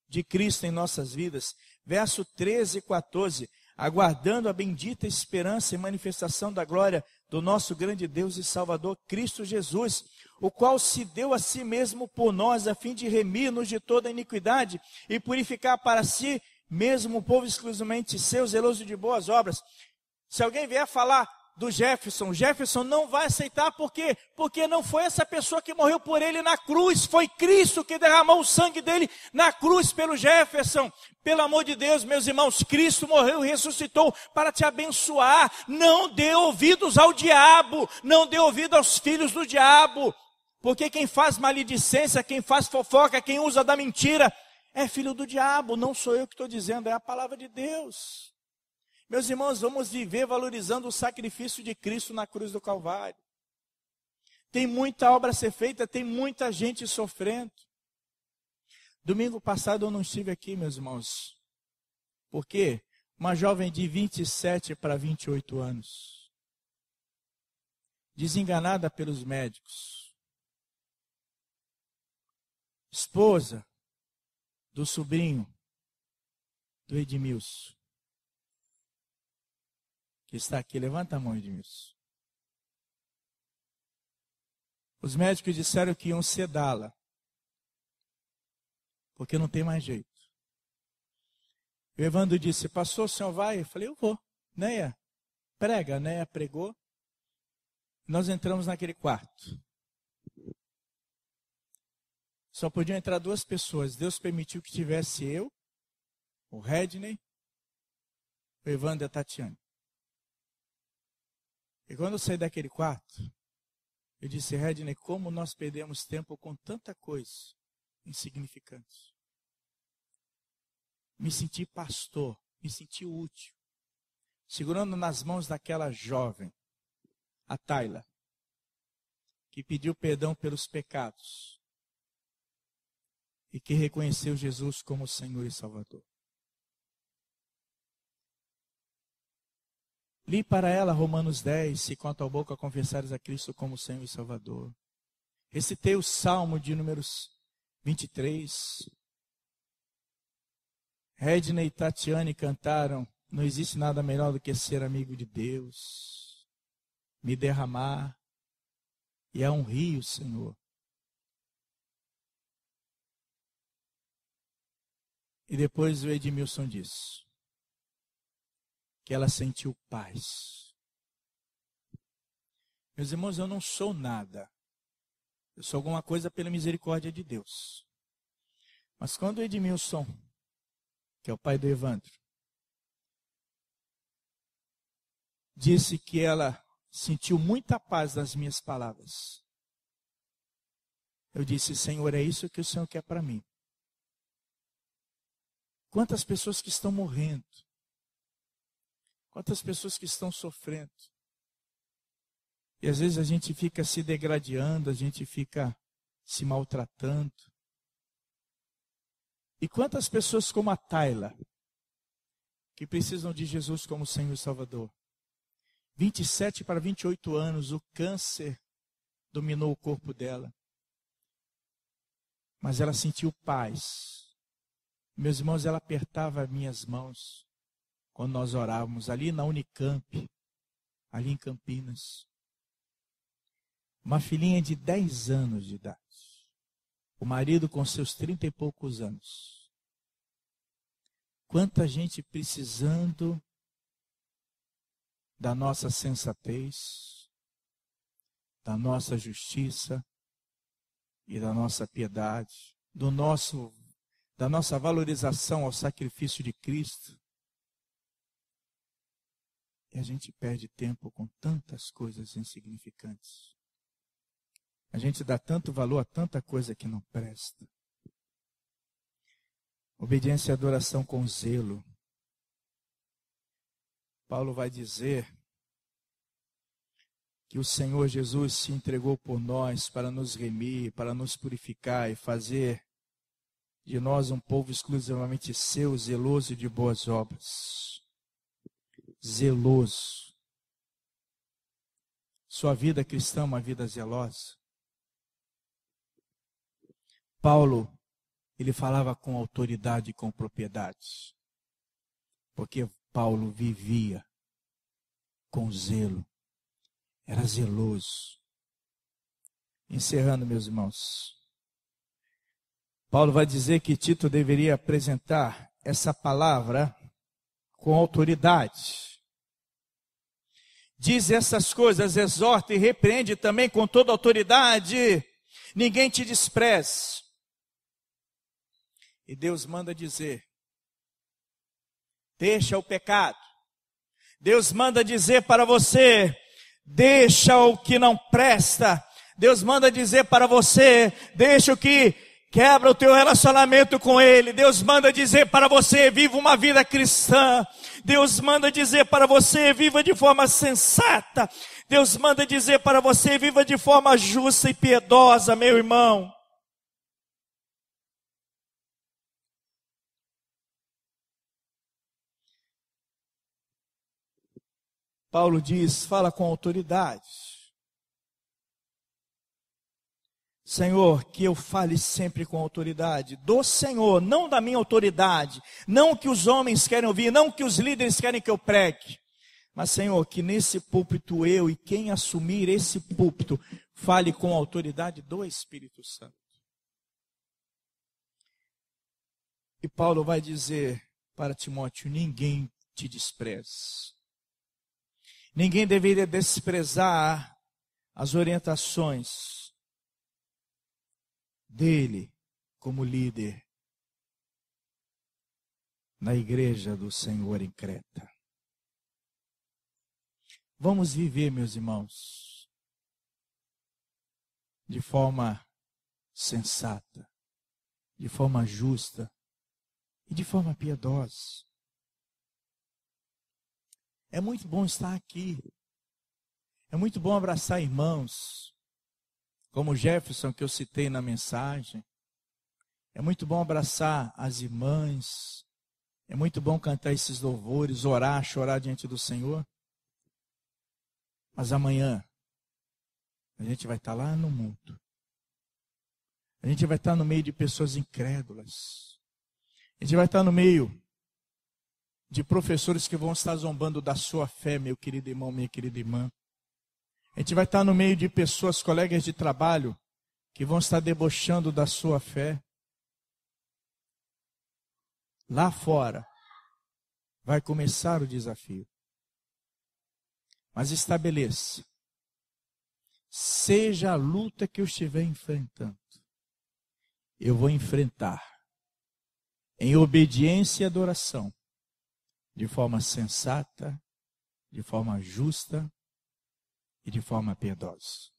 de Cristo em nossas vidas. Verso 13 e 14. Aguardando a bendita esperança e manifestação da glória do nosso grande Deus e Salvador, Cristo Jesus, o qual se deu a si mesmo por nós, a fim de remir-nos de toda iniquidade e purificar para si mesmo o povo exclusivamente seu, zeloso de boas obras. Se alguém vier falar do Jefferson não vai aceitar, por quê? Porque não foi essa pessoa que morreu por ele na cruz, foi Cristo que derramou o sangue dele na cruz pelo Jefferson. Pelo amor de Deus, meus irmãos, Cristo morreu e ressuscitou para te abençoar. Não dê ouvidos ao diabo, não dê ouvido aos filhos do diabo, porque quem faz maledicência, quem faz fofoca, quem usa da mentira, é filho do diabo. Não sou eu que estou dizendo, é a palavra de Deus. Meus irmãos, vamos viver valorizando o sacrifício de Cristo na cruz do Calvário. Tem muita obra a ser feita, tem muita gente sofrendo. Domingo passado eu não estive aqui, meus irmãos. Por quê? Uma jovem de 27 para 28 anos, desenganada pelos médicos, esposa do sobrinho do Edmilson, que está aqui, levanta a mão, Edmilson. Os médicos disseram que iam sedá-la, porque não tem mais jeito. O Evandro disse, pastor, o senhor vai? Eu falei, eu vou. Neia, prega. Neia pregou. Nós entramos naquele quarto. Só podiam entrar 2 pessoas. Deus permitiu que tivesse eu, o Redney, o Evandro e a Tatiane. E quando eu saí daquele quarto, eu disse, Redney, como nós perdemos tempo com tanta coisa insignificante. Me senti pastor, me senti útil, segurando nas mãos daquela jovem, a Tayla, que pediu perdão pelos pecados e que reconheceu Jesus como Senhor e Salvador. Li para ela Romanos 10, se com a tua boca confessares a Cristo como Senhor e Salvador. Recitei o Salmo de números 23. Redney e Tatiane cantaram, não existe nada melhor do que ser amigo de Deus, me derramar, e é um rio, Senhor. E depois o Edmilson disse que ela sentiu paz. Meus irmãos, eu não sou nada. Eu sou alguma coisa pela misericórdia de Deus. Mas quando o Edmilson, que é o pai do Evandro, disse que ela sentiu muita paz nas minhas palavras, eu disse, Senhor, é isso que o Senhor quer para mim. Quantas pessoas que estão morrendo, quantas pessoas que estão sofrendo. E às vezes a gente fica se degradando, a gente fica se maltratando. E quantas pessoas como a Tayla, que precisam de Jesus como Senhor e Salvador. 27 para 28 anos, o câncer dominou o corpo dela. Mas ela sentiu paz. Meus irmãos, ela apertava minhas mãos quando nós orávamos ali na Unicamp, ali em Campinas. Uma filhinha de 10 anos de idade. O marido com seus 30 e poucos anos. Quanta gente precisando da nossa sensatez, da nossa justiça e da nossa piedade, da nossa valorização ao sacrifício de Cristo. E a gente perde tempo com tantas coisas insignificantes. A gente dá tanto valor a tanta coisa que não presta. Obediência e adoração com zelo. Paulo vai dizer que o Senhor Jesus se entregou por nós para nos remir, para nos purificar e fazer de nós um povo exclusivamente seu, zeloso de boas obras. Zeloso. Sua vida cristã é uma vida zelosa. Paulo, ele falava com autoridade e com propriedade, porque Paulo vivia com zelo, era zeloso. Encerrando, meus irmãos, Paulo vai dizer que Tito deveria apresentar essa palavra com autoridade. Diz essas coisas, exorta e repreende também com toda autoridade. Ninguém te despreze. E Deus manda dizer, deixa o pecado. Deus manda dizer para você, deixa o que não presta. Deus manda dizer para você, deixa o que quebra o teu relacionamento com Ele. Deus manda dizer para você, viva uma vida cristã. Deus manda dizer para você, viva de forma sensata. Deus manda dizer para você, viva de forma justa e piedosa, meu irmão. Paulo diz, fala com autoridade. Senhor, que eu fale sempre com autoridade do Senhor, não da minha autoridade, não que os homens querem ouvir, não que os líderes querem que eu pregue, mas Senhor, que nesse púlpito eu e quem assumir esse púlpito, fale com a autoridade do Espírito Santo. E Paulo vai dizer para Timóteo, ninguém te despreze. Ninguém deveria desprezar as orientações dele como líder na igreja do Senhor em Creta. Vamos viver, meus irmãos, de forma sensata, de forma justa e de forma piedosa. É muito bom estar aqui. É muito bom abraçar irmãos, como Jefferson, que eu citei na mensagem. É muito bom abraçar as irmãs. É muito bom cantar esses louvores, orar, chorar diante do Senhor. Mas amanhã, a gente vai estar lá no mundo. A gente vai estar no meio de pessoas incrédulas. A gente vai estar no meio de professores que vão estar zombando da sua fé, meu querido irmão, minha querida irmã. A gente vai estar no meio de pessoas, colegas de trabalho, que vão estar debochando da sua fé. Lá fora, vai começar o desafio. Mas estabeleça, seja a luta que eu estiver enfrentando, eu vou enfrentar em obediência e adoração, de forma sensata, de forma justa e de forma piedosa.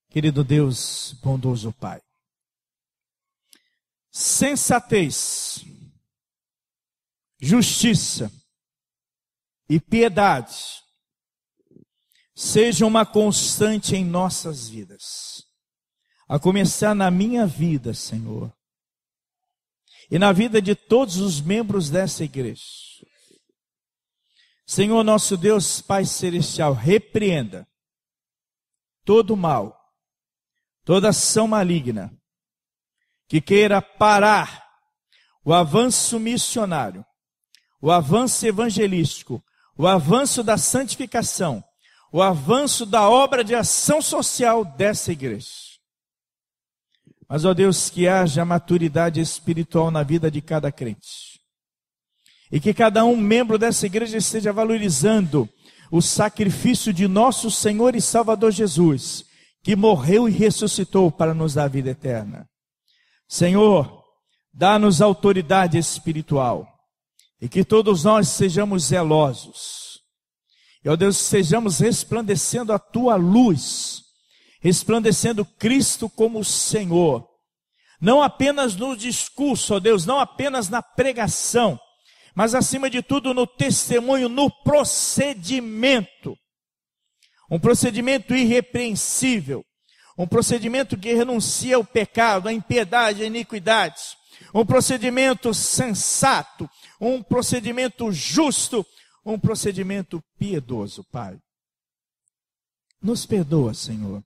Querido Deus, bondoso Pai, sensatez, justiça e piedade sejam uma constante em nossas vidas, a começar na minha vida, Senhor, e na vida de todos os membros dessa igreja. Senhor nosso Deus, Pai Celestial, repreenda todo mal, toda ação maligna, que queira parar o avanço missionário, o avanço evangelístico, o avanço da santificação, o avanço da obra de ação social dessa igreja. Mas, ó Deus, que haja maturidade espiritual na vida de cada crente. E que cada membro dessa igreja esteja valorizando o sacrifício de nosso Senhor e Salvador Jesus, que morreu e ressuscitou para nos dar vida eterna. Senhor, dá-nos autoridade espiritual. E que todos nós sejamos zelosos. E, ó Deus, sejamos resplandecendo a Tua luz, resplandecendo Cristo como Senhor. Não apenas no discurso, ó Deus, não apenas na pregação, mas acima de tudo no testemunho, no procedimento. Um procedimento irrepreensível. Um procedimento que renuncia ao pecado, à impiedade, à iniquidade. Um procedimento sensato. Um procedimento justo. Um procedimento piedoso, Pai. Nos perdoa, Senhor.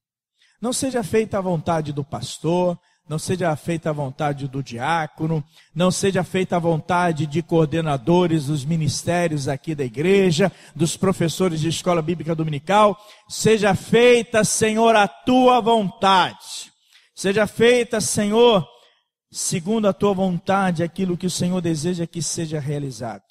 Não seja feita a vontade do pastor, não seja feita a vontade do diácono, não seja feita a vontade de coordenadores dos ministérios aqui da igreja, dos professores de escola bíblica dominical. Seja feita, Senhor, a Tua vontade. Seja feita, Senhor, segundo a tua vontade, aquilo que o Senhor deseja que seja realizado.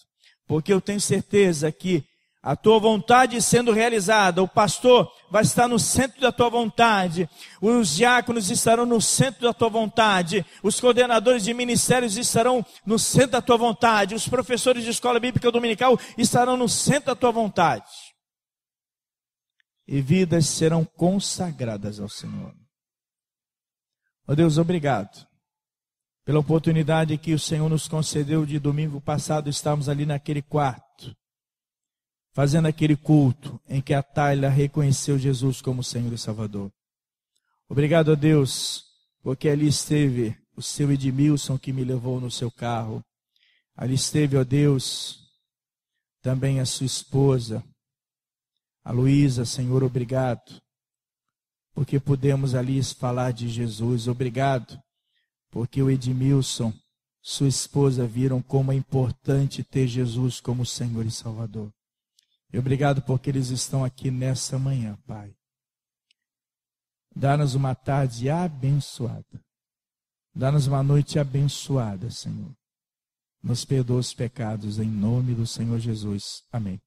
Porque eu tenho certeza que a tua vontade sendo realizada, o pastor vai estar no centro da tua vontade, os diáconos estarão no centro da tua vontade, os coordenadores de ministérios estarão no centro da tua vontade, os professores de escola bíblica dominical estarão no centro da tua vontade. E vidas serão consagradas ao Senhor. Ó Deus, obrigado pela oportunidade que o Senhor nos concedeu de domingo passado estarmos ali naquele quarto, fazendo aquele culto em que a Tayla reconheceu Jesus como Senhor e Salvador. Obrigado a Deus, porque ali esteve o seu Edmilson que me levou no seu carro. Ali esteve, ó Deus, também a sua esposa, a Luísa. Senhor, obrigado, porque pudemos ali falar de Jesus. Obrigado, porque o Edmilson, sua esposa, viram como é importante ter Jesus como Senhor e Salvador. E obrigado porque eles estão aqui nessa manhã, Pai. Dá-nos uma tarde abençoada. Dá-nos uma noite abençoada, Senhor. Nos perdoa os pecados em nome do Senhor Jesus. Amém.